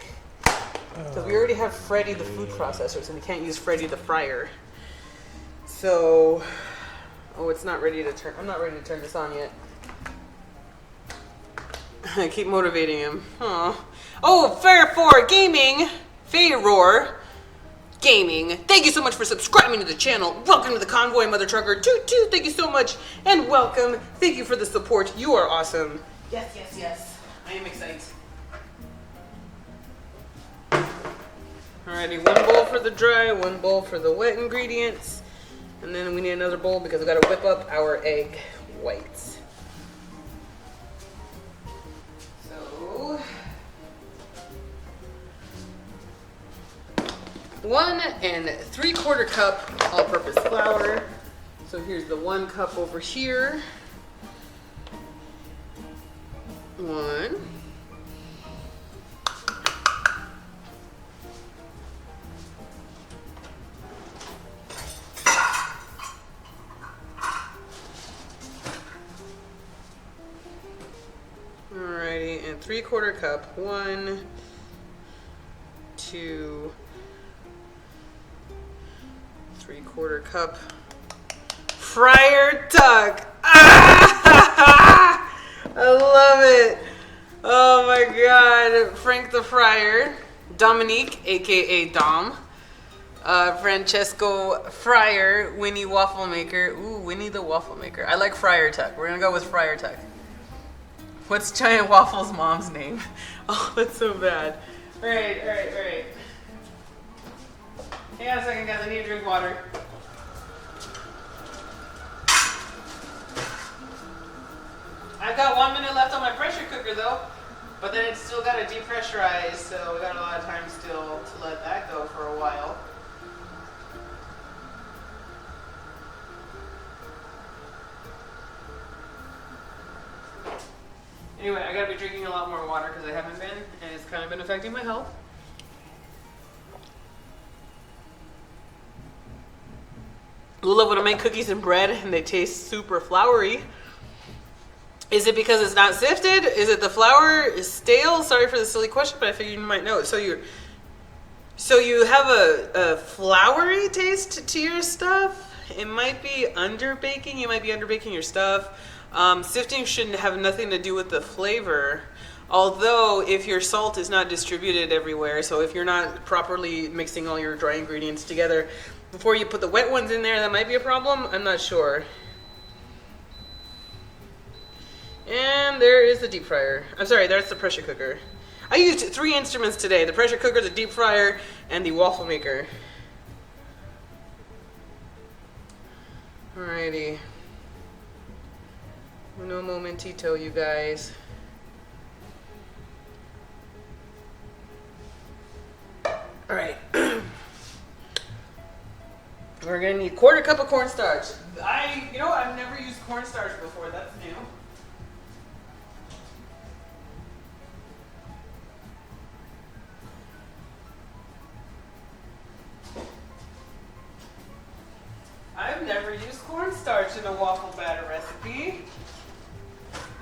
Because we already have Freddy the food processor, so we can't use Freddy the fryer. So, oh, it's not ready to turn. I'm not ready to turn this on yet. I keep motivating him. Aww. Oh, Fair4 Gaming, Fayror Gaming. Thank you so much for subscribing to the channel. Welcome to the convoy, Mother Trucker. Toot toot. Thank you so much and welcome. Thank you for the support. You are awesome. Yes, yes, yes. I am excited. Alrighty, one bowl for the dry, one bowl for the wet ingredients, and then we need another bowl because we got to whip up our egg whites. So, 1 3/4 cup all-purpose flour. So here's the 1 cup over here. 1. Alrighty, and 3/4 cup. 1, 2, 3/4 cup. Fryer tuck. Ah! I love it. Oh my God. Frank the Fryer. Dominique, aka Dom. Francesco Fryer. Winnie Waffle Maker. Ooh, Winnie the Waffle Maker. I like Fryer tuck. We're gonna go with Fryer tuck. What's Giant Waffle's mom's name? Oh, that's so bad. Alright. Hang on a second, guys. I need to drink water. I've got 1 minute left on my pressure cooker though, but then it's still got to depressurize, so we got a lot of time still to let that go for a while. Anyway, I gotta be drinking a lot more water because I haven't been, and it's kind of been affecting my health. I love when I make cookies and bread and they taste super floury. Is it because it's not sifted? Is it the flour is stale? Sorry for the silly question, but I figured you might know. So you have a floury taste to your stuff? It might be under baking. You might be under baking your stuff. Sifting shouldn't have nothing to do with the flavor. Although if your salt is not distributed everywhere, so if you're not properly mixing all your dry ingredients together before you put the wet ones in there, that might be a problem. I'm not sure. And there is the deep fryer. I'm sorry, that's the pressure cooker. I used 3 instruments today: the pressure cooker, the deep fryer, and the waffle maker. Alrighty. Uno momentito, you guys. Alright. We're gonna need 1/4 cup of cornstarch. I've never used cornstarch before. That's new. I've never used cornstarch in a waffle batter recipe.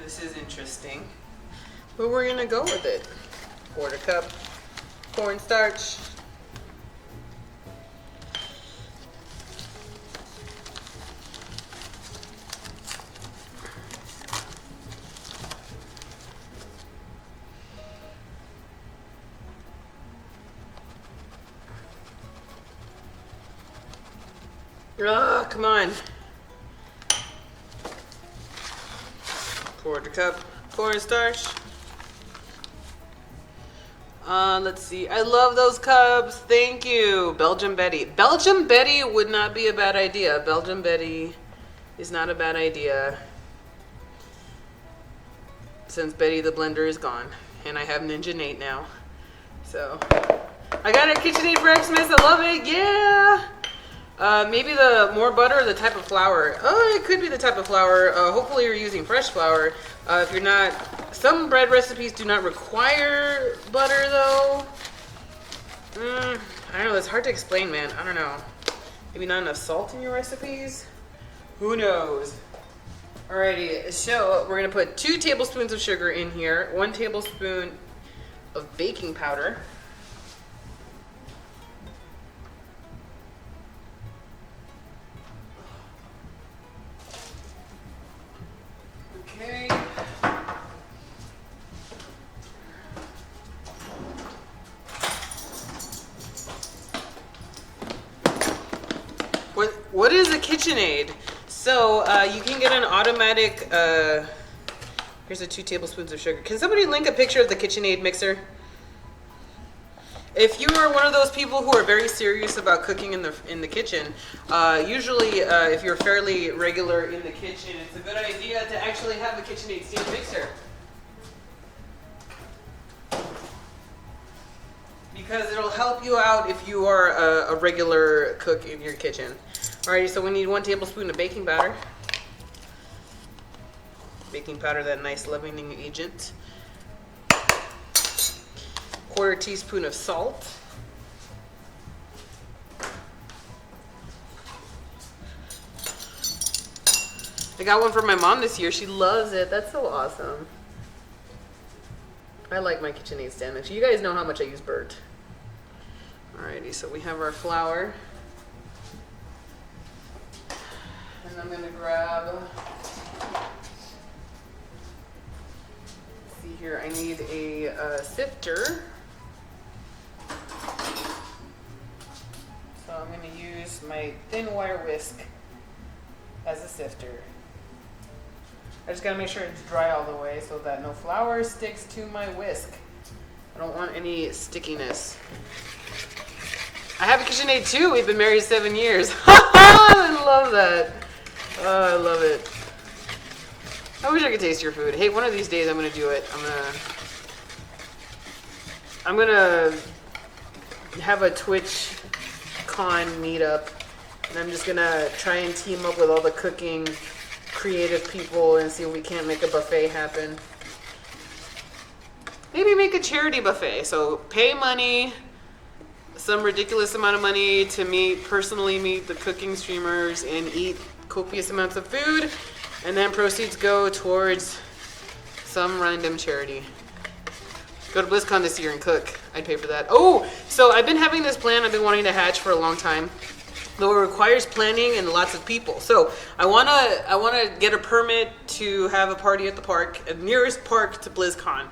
This is interesting. But we're gonna go with it. 1/4 cup cornstarch. Oh, come on. 1/4 cup cornstarch. Let's see. I love those cups. Thank you. Belgian Betty. Belgian Betty would not be a bad idea. Belgian Betty is not a bad idea. Since Betty the blender is gone. And I have Ninja Nate now. So, I got a KitchenAid for Xmas. I love it. Yeah. Maybe the more butter or the type of flour. Oh, it could be the type of flour. Hopefully you're using fresh flour. If you're not, some bread recipes do not require butter though. I don't know. It's hard to explain, man. I don't know. Maybe not enough salt in your recipes. Who knows? Alrighty, so we're gonna put 2 tablespoons of sugar in here, 1 tablespoon of baking powder. Okay. What is a KitchenAid? So you can get an automatic, here's the 2 tablespoons of sugar. Can somebody link a picture of the KitchenAid mixer? If you are one of those people who are very serious about cooking in the kitchen, usually if you're fairly regular in the kitchen, it's a good idea to actually have a KitchenAid stand mixer. Because it'll help you out if you are a regular cook in your kitchen. Alrighty, so we need 1 tablespoon of baking powder. Baking powder, that nice leavening agent. 1/4 teaspoon of salt. I got one for my mom this year. She loves it. That's so awesome. I like my KitchenAid stand mixer. You guys know how much I use Bert. Alrighty, so we have our flour. And I'm gonna grab, let's see here, I need a sifter. So I'm gonna use my thin wire whisk as a sifter. I just gotta make sure it's dry all the way so that no flour sticks to my whisk. I don't want any stickiness. I have a KitchenAid too. We've been married 7 years. I love that. Oh, I love it. I wish I could taste your food. Hey, one of these days I'm gonna do it. I'm gonna have a Twitch con meetup, and I'm just gonna try and team up with all the cooking creative people and see if we can't make a buffet happen. Maybe make a charity buffet. So pay money, some ridiculous amount of money to personally meet the cooking streamers and eat copious amounts of food, and then proceeds go towards some random charity. Go to BlizzCon this year and cook. I'd pay for that. Oh, so I've been having this plan I've been wanting to hatch for a long time, though it requires planning and lots of people. So I wanna get a permit to have a party at the park, the nearest park to BlizzCon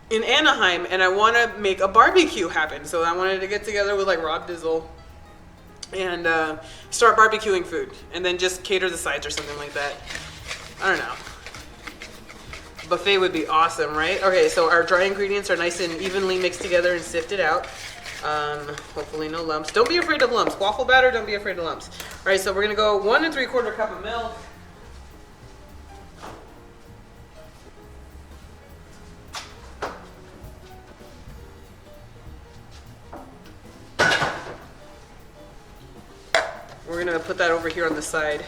in Anaheim, and I want to make a barbecue happen. So I wanted to get together with like Rob Dizzle and start barbecuing food, and then just cater the sides or something like that. I don't know. Buffet would be awesome, right? Okay, so our dry ingredients are nice and evenly mixed together and sifted out. Hopefully no lumps. Don't be afraid of lumps. Waffle batter, don't be afraid of lumps. All right, so we're gonna go 1 3/4 cup of milk. We're gonna put that over here on the side.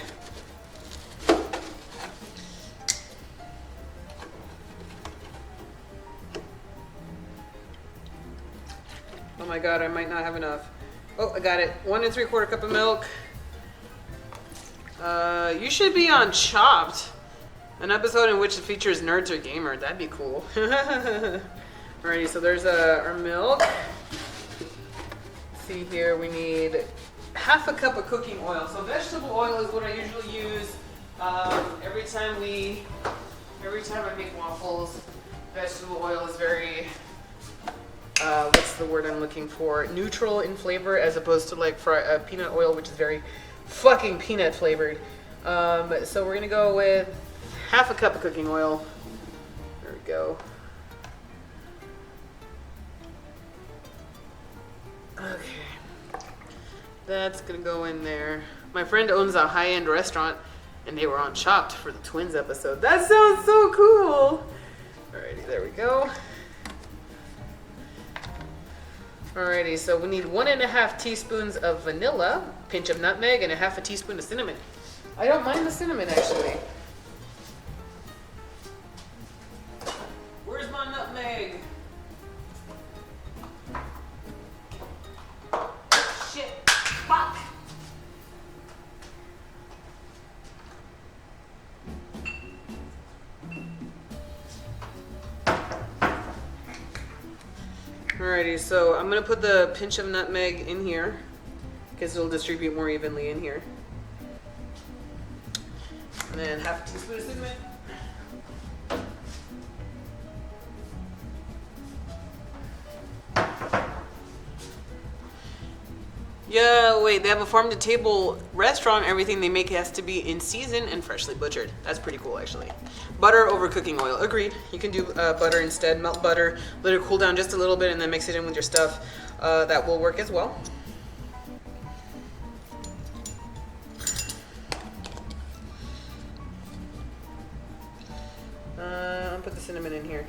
Oh my God, I might not have enough. Oh, I got it. 1 3/4 cup of milk. You should be on Chopped, an episode in which it features nerds or gamer. That'd be cool. Alrighty, so there's our milk. Let's see here, we need 1/2 cup of cooking oil. So vegetable oil is what I usually use every time I make waffles. Vegetable oil is very, what's the word I'm looking for? Neutral in flavor, as opposed to like peanut oil, which is very fucking peanut flavored. So we're gonna go with 1/2 cup of cooking oil. There we go. Okay. That's gonna go in there. My friend owns a high-end restaurant, and they were on Chopped for the Twins episode. That sounds so cool. Alrighty, there we go. Alrighty, so we need 1.5 teaspoons of vanilla, pinch of nutmeg, and 1/2 teaspoon of cinnamon. I don't mind the cinnamon actually. Where's my nutmeg? Shit. Fuck. Alrighty, so I'm gonna put the pinch of nutmeg in here because it'll distribute more evenly in here. And then 1/2 teaspoon of cinnamon. Yeah, wait, they have a farm to table restaurant. Everything they make has to be in season and freshly butchered. That's pretty cool, actually. Butter over cooking oil. Agreed. You can do butter instead. Melt butter, let it cool down just a little bit, and then mix it in with your stuff. That will work as well. I'll put the cinnamon in here.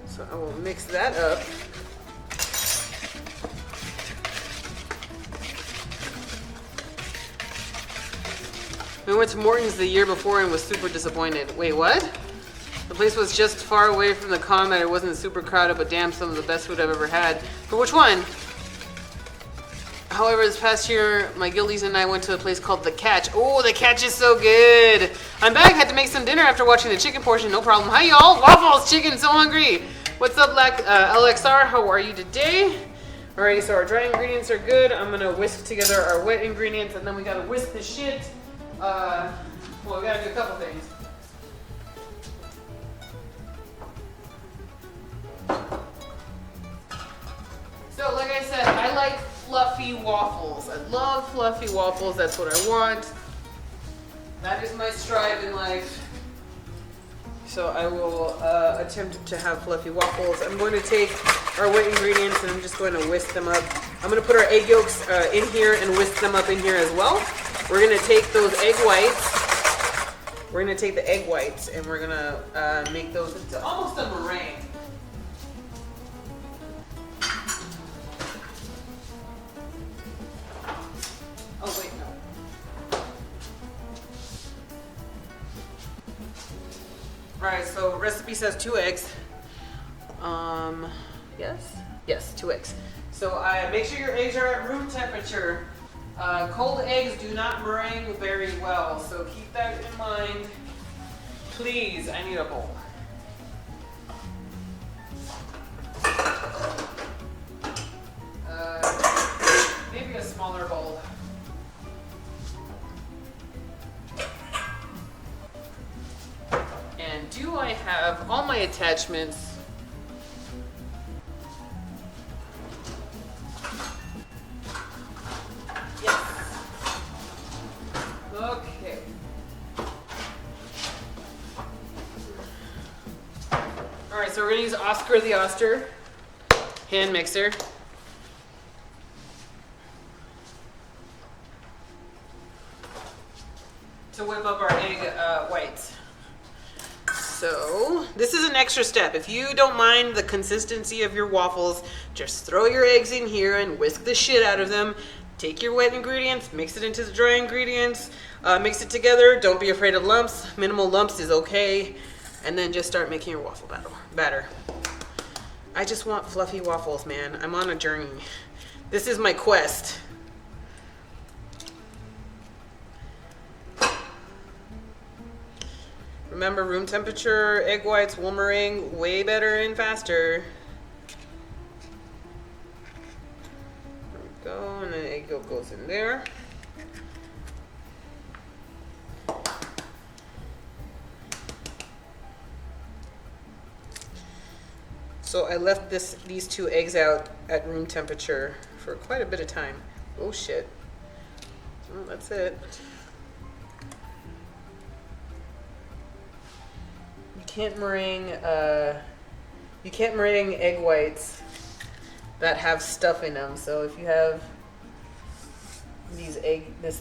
So I will mix that up. We went to Morton's the year before and was super disappointed. Wait, what? The place was just far away from the combat. It wasn't super crowded, but damn, some of the best food I've ever had. But which one? However, this past year, my guildies and I went to a place called The Catch. Oh, The Catch is so good. I'm back. Had to make some dinner after watching the chicken portion. No problem. Hi, y'all. Waffles, chicken, so hungry. What's up, LXR? How are you today? Alright, so our dry ingredients are good. I'm gonna whisk together our wet ingredients, and then we gotta whisk the shit. Well, we gotta do a couple things. So, like I said, I like fluffy waffles. I love fluffy waffles. That's what I want. That is my strive in life. So I will attempt to have fluffy waffles. I'm going to take our wet ingredients and I'm just going to whisk them up. I'm going to put our egg yolks in here and whisk them up in here as well. We're going to take those egg whites. We're going to take the egg whites and we're going to make those into almost a meringue. Oh wait, no. Alright, so recipe says 2 eggs. Yes? Yes, 2 eggs. So make sure your eggs are at room temperature. Cold eggs do not meringue very well, so keep that in mind. Please, I need a bowl. Maybe a smaller bowl. And do I have all my attachments? Yes. Okay. Alright, so we're gonna use Oscar the Oster hand mixer. To whip up our egg whites. So this is an extra step. If you don't mind the consistency of your waffles, just throw your eggs in here and whisk the shit out of them. Take your wet ingredients, mix it into the dry ingredients, mix it together. Don't be afraid of lumps. Minimal lumps is okay. And then just start making your waffle batter. I just want fluffy waffles, man. I'm on a journey. This is my quest. Remember, room temperature egg whites will meringue way better and faster. There we go, and then egg yolk goes in there. So I left these 2 eggs out at room temperature for quite a bit of time. Oh shit. Well, that's it. You can't meringue egg whites that have stuff in them. So if you have these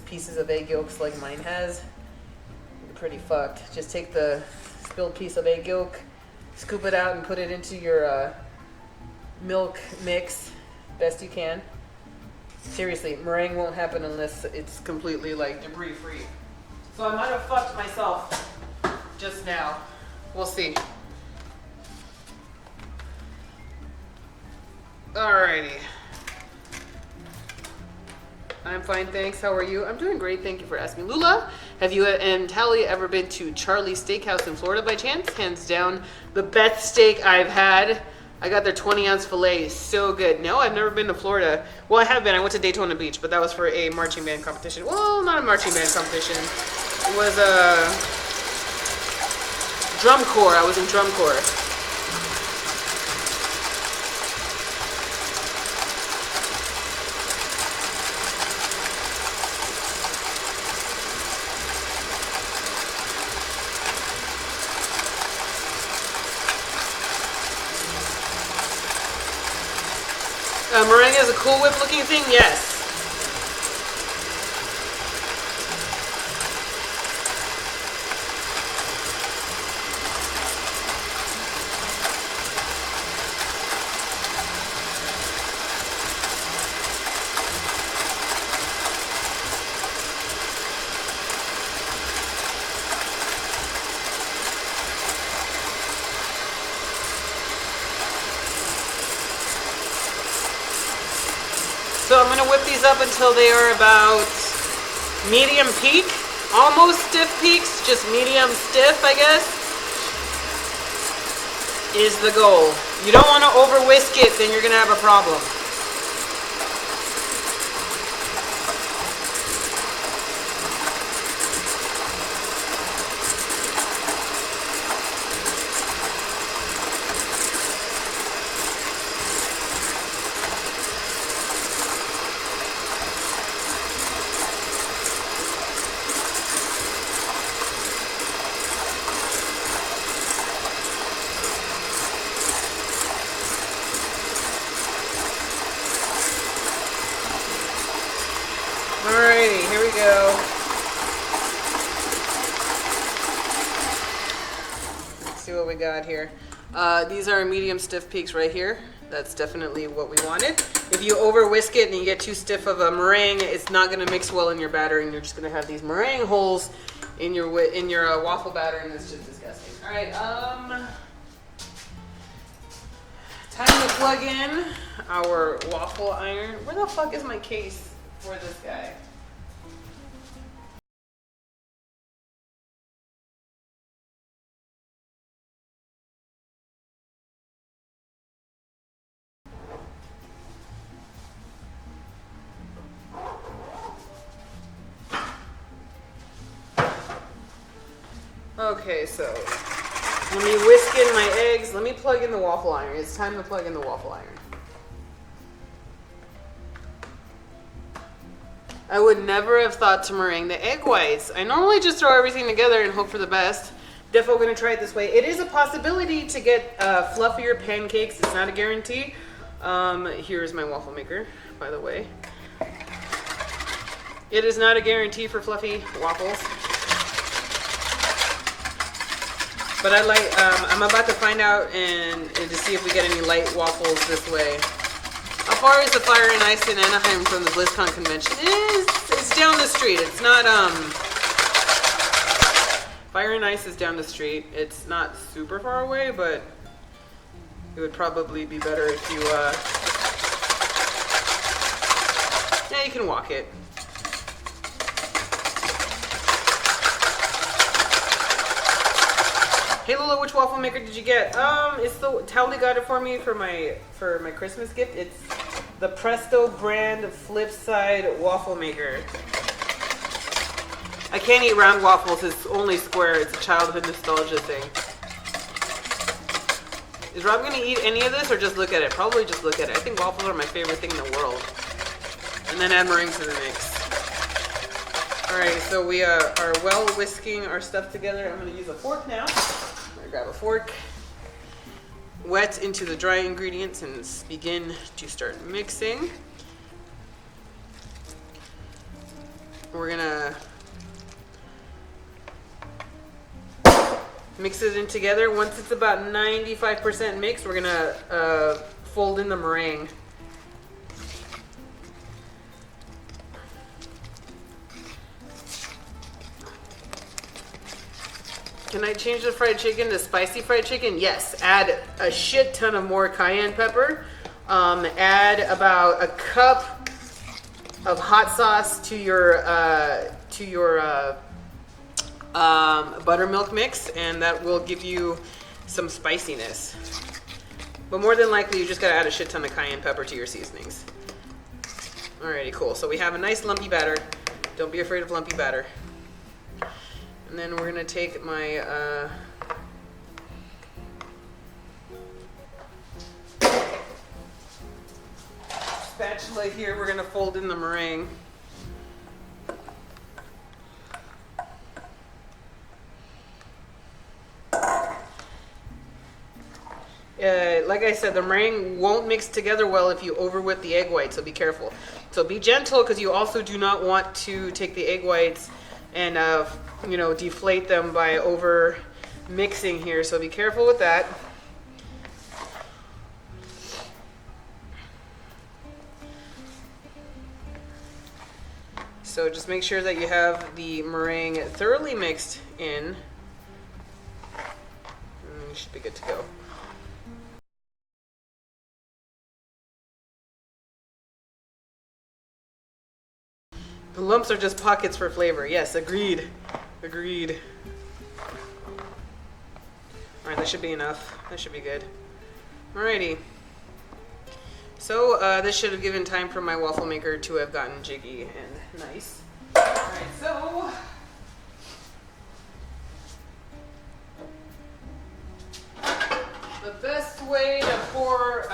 pieces of egg yolks like mine has, you're pretty fucked. Just take the spilled piece of egg yolk, Scoop it out and put it into your milk mix best you can. Seriously, meringue won't happen unless it's completely like debris free. So I might have fucked myself just now. We'll see. Alrighty. I'm fine, thanks. How are you? I'm doing great. Thank you for asking. Lula, have you and Tally ever been to Charlie's Steakhouse in Florida by chance? Hands down, the best steak I've had. I got their 20-ounce filet. So good. No, I've never been to Florida. Well, I have been. I went to Daytona Beach, but that was for a marching band competition. Well, not a marching band competition. It was a drum corps. I was in drum corps. Meringue is a Cool Whip looking thing? Yes. So I'm going to whip these up until they are about medium peak, almost stiff peaks, just medium stiff, I guess, is the goal. You don't want to over whisk it, then you're going to have a problem. Alrighty, here we go. Let's see what we got here. These are medium stiff peaks right here. That's definitely what we wanted. If you over whisk it and you get too stiff of a meringue, it's not going to mix well in your batter, and you're just going to have these meringue holes in your waffle batter, and it's just disgusting. All right, time to plug in our waffle iron. Where the fuck is my case for this guy? Okay, so let me whisk in my eggs. Let me plug in the waffle iron. It's time to plug in the waffle iron. I would never have thought to meringue the egg whites. I normally just throw everything together and hope for the best. Definitely going to try it this way. It is a possibility to get fluffier pancakes. It's not a guarantee. Here's my waffle maker, by the way. It is not a guarantee for fluffy waffles. But I'm about to find out and to see if we get any light waffles this way. How far is the Fire and Ice in Anaheim from the BlizzCon convention? It's down the street. It's not, Fire and Ice is down the street. It's not super far away, but it would probably be better if you, yeah, you can walk it. Hey Lola, which waffle maker did you get? It's the Tally got it for me for my Christmas gift. It's the Presto brand Flipside waffle maker. I can't eat round waffles. It's only square. It's a childhood nostalgia thing. Is Rob gonna eat any of this or just look at it? Probably just look at it. I think waffles are my favorite thing in the world. And then add meringue to the mix. All right, so we are well whisking our stuff together. I'm gonna use a fork now. Grab a fork, wet into the dry ingredients, and begin to start mixing. We're gonna Mix it in together. Once it's about 95% mixed, we're gonna fold in the meringue. Can I change the fried chicken to spicy fried chicken? Yes. Add a shit ton of more cayenne pepper. Add about a cup of hot sauce to your buttermilk mix, and that will give you some spiciness. But more than likely, you just gotta add a shit ton of cayenne pepper to your seasonings. Alrighty, cool. So we have a nice lumpy batter. Don't be afraid of lumpy batter. And then we're gonna take my spatula here. We're gonna fold in the meringue. Like I said, the meringue won't mix together well if you over whip the egg whites, so be careful. So be gentle, because you also do not want to take the egg whites and deflate them by over mixing here, so be careful with that. So just make sure that you have the meringue thoroughly mixed in, and you should be good to go. The lumps are just pockets for flavor. Yes, agreed. Agreed. Alright, that should be enough. That should be good. Alrighty. So, this should have given time for my waffle maker to have gotten jiggy and nice. Alright, so... the best way to pour...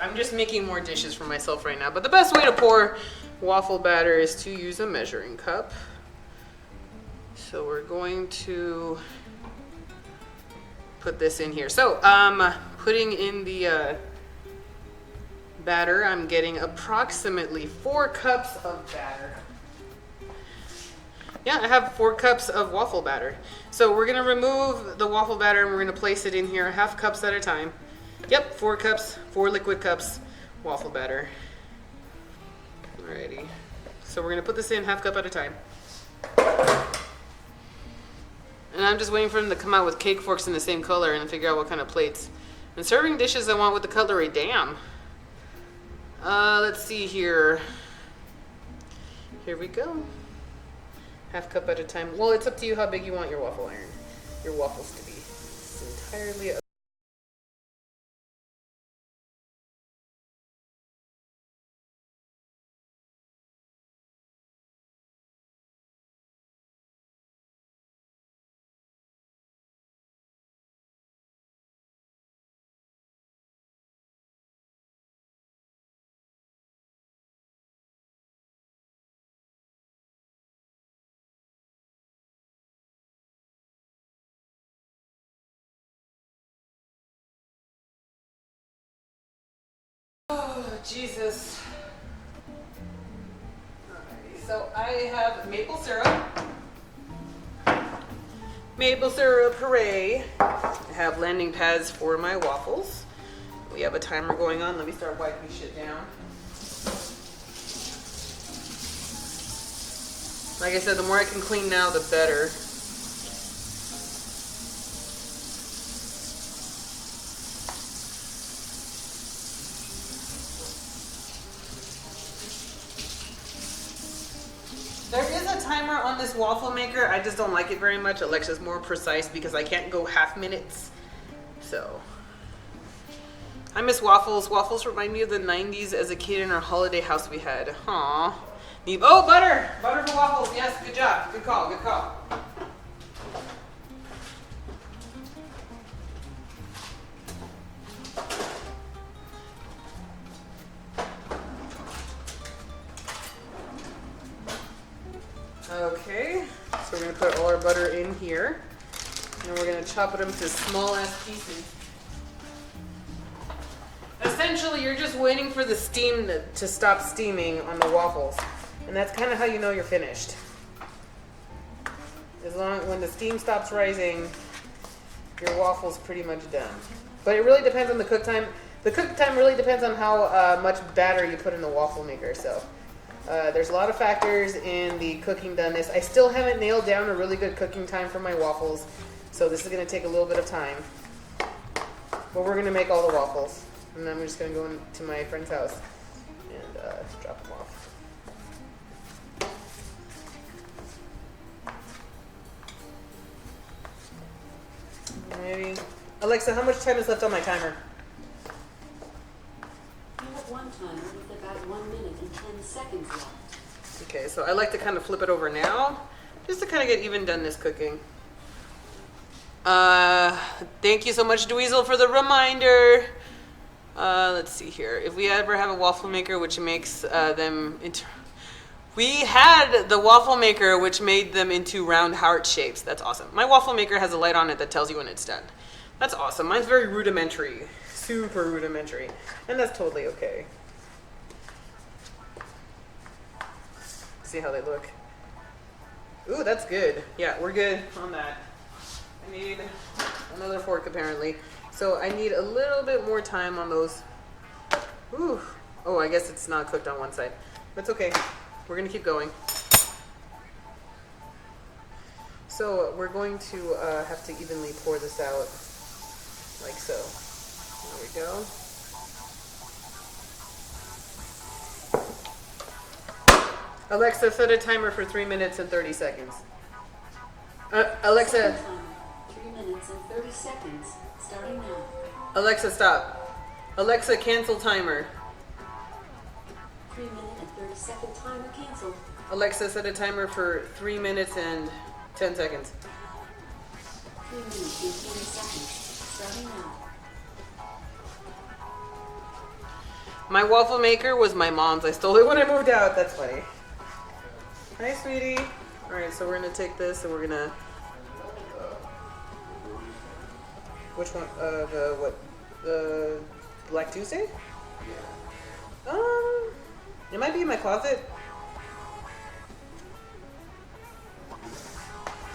I'm just making more dishes for myself right now, but the best way to pour waffle batter is to use a measuring cup. So we're going to put this in here. So putting in the batter, I'm getting approximately 4 cups of batter. Yeah, I have 4 cups of waffle batter. So we're gonna remove the waffle batter and we're gonna place it in here half cups at a time. Yep, 4 cups, 4 liquid cups waffle batter. Alrighty, so we're gonna put this in half cup at a time. And I'm just waiting for them to come out with cake forks in the same color and figure out what kind of plates. And serving dishes I want with the cutlery, damn. Let's see here. Here we go. Half cup at a time. Well, it's up to you how big you want your waffle iron, your waffles to be. It's entirely up. Oh, Jesus. Alrighty, so I have maple syrup, hooray. I have landing pads for my waffles. We have a timer going on. Let me start wiping shit down. Like I said, the more I can clean now, the better. There is a timer on this waffle maker. I just don't like it very much. Alexa's more precise because I can't go half minutes. So, I miss waffles. Waffles remind me of the 90s as a kid in our holiday house we had. Aww. Oh, butter! Butter for waffles. Yes, good job. Good call, good call. Okay, so we're going to put all our butter in here, and we're going to chop it up into small ass pieces. Essentially, you're just waiting for the steam to stop steaming on the waffles, and that's kind of how you know you're finished. When the steam stops rising, your waffle's pretty much done. But it really depends on the cook time. The cook time really depends on how much batter you put in the waffle maker. So there's a lot of factors in the cooking doneness. I still haven't nailed down a really good cooking time for my waffles. So this is going to take a little bit of time. But we're going to make all the waffles. And then I'm just going to go into my friend's house and drop them off. Maybe. Alexa, how much time is left on my timer? You have one timer with about 1 minute and 10 seconds left. Okay, so I like to kind of flip it over now, just to kind of get even doneness cooking. Thank you so much, Dweezil, for the reminder. Let's see here. If we ever have a waffle maker which makes them into... We had the waffle maker which made them into round heart shapes. That's awesome. My waffle maker has a light on it that tells you when it's done. That's awesome. Mine's very rudimentary. Super rudimentary. And that's totally okay. See how they look. Ooh, that's good. Yeah, we're good on that. I need another fork apparently. So I need a little bit more time on those. Ooh. Oh, I guess it's not cooked on one side. That's okay. We're going to keep going. So we're going to have to evenly pour this out like so. There we go. Alexa, set a timer for 3 minutes and 30 seconds. Alexa. 3 minutes and 30 seconds, starting now. Alexa, stop. Alexa, cancel timer. 3 minute and 30 second timer canceled. Alexa, set a timer for 3 minutes and 10 seconds. 3 minutes and 20 seconds, starting now. My waffle maker was my mom's. I stole it when I moved out. That's funny. Hi, sweetie. All right, so we're gonna take this and we're gonna. Which one? The what? The Black Tuesday? It might be in my closet.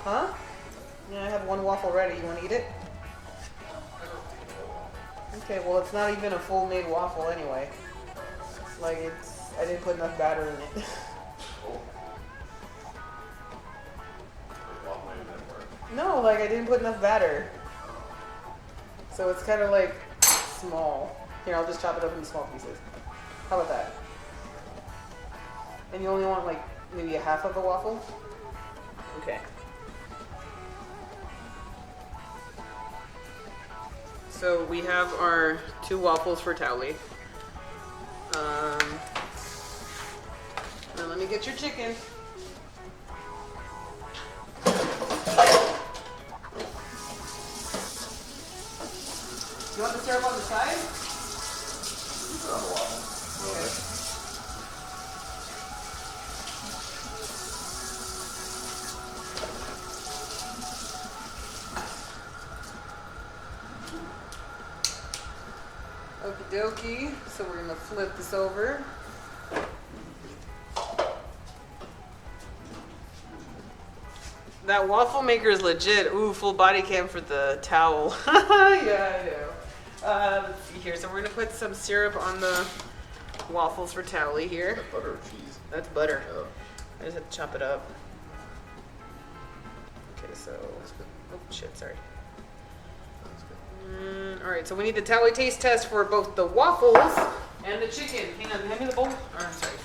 Huh? Yeah, I have one waffle ready. You want to eat it? Okay, well, it's not even a full made waffle anyway. Like, I didn't put enough batter in it. No, like, I didn't put enough batter. So it's kind of like small. Here, I'll just chop it up into small pieces. How about that? And you only want like maybe a half of a waffle? Okay. So we have our 2 waffles for Towley. Now let me get your chicken. You want the syrup on the side? Okay. Okie dokie. So we're gonna flip this over. That waffle maker is legit. Ooh, full body cam for the towel. Yeah, I know. Let's see here. So we're gonna put some syrup on the waffles for Towley here. Is that butter or cheese? That's butter. Oh. I just have to chop it up. Okay, so. Oh shit! Sorry. All right, so we need the Towley taste test for both the waffles and the chicken. Hang on, hand me the bowl. Oh, sorry.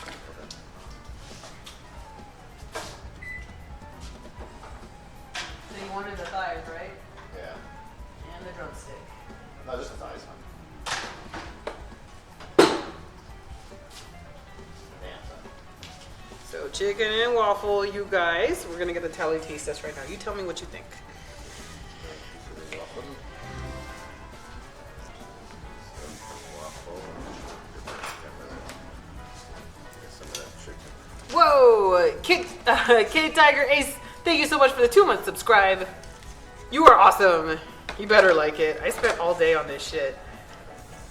So you wanted the thighs, right? Yeah. And the drumstick. No, just the thighs, huh? So chicken and waffle, you guys. We're gonna get the Towley taste test right now. You tell me what you think. Whoa! Kid Tiger Ace, thank you so much for the 2-month subscribe. You are awesome. You better like it. I spent all day on this shit.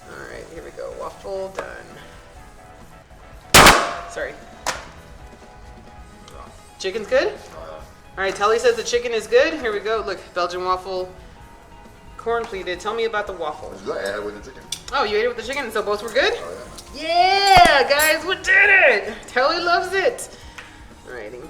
Alright, here we go. Waffle done. Sorry. Chicken's good? Alright, Telly says the chicken is good. Here we go. Look, Belgian waffle. corn pleated. Tell me about the waffle. It's good. I had it with the chicken. Oh, you ate it with the chicken, so both were good? Oh, yeah. Yeah, guys, we did it! Telly loves it. Alrighty.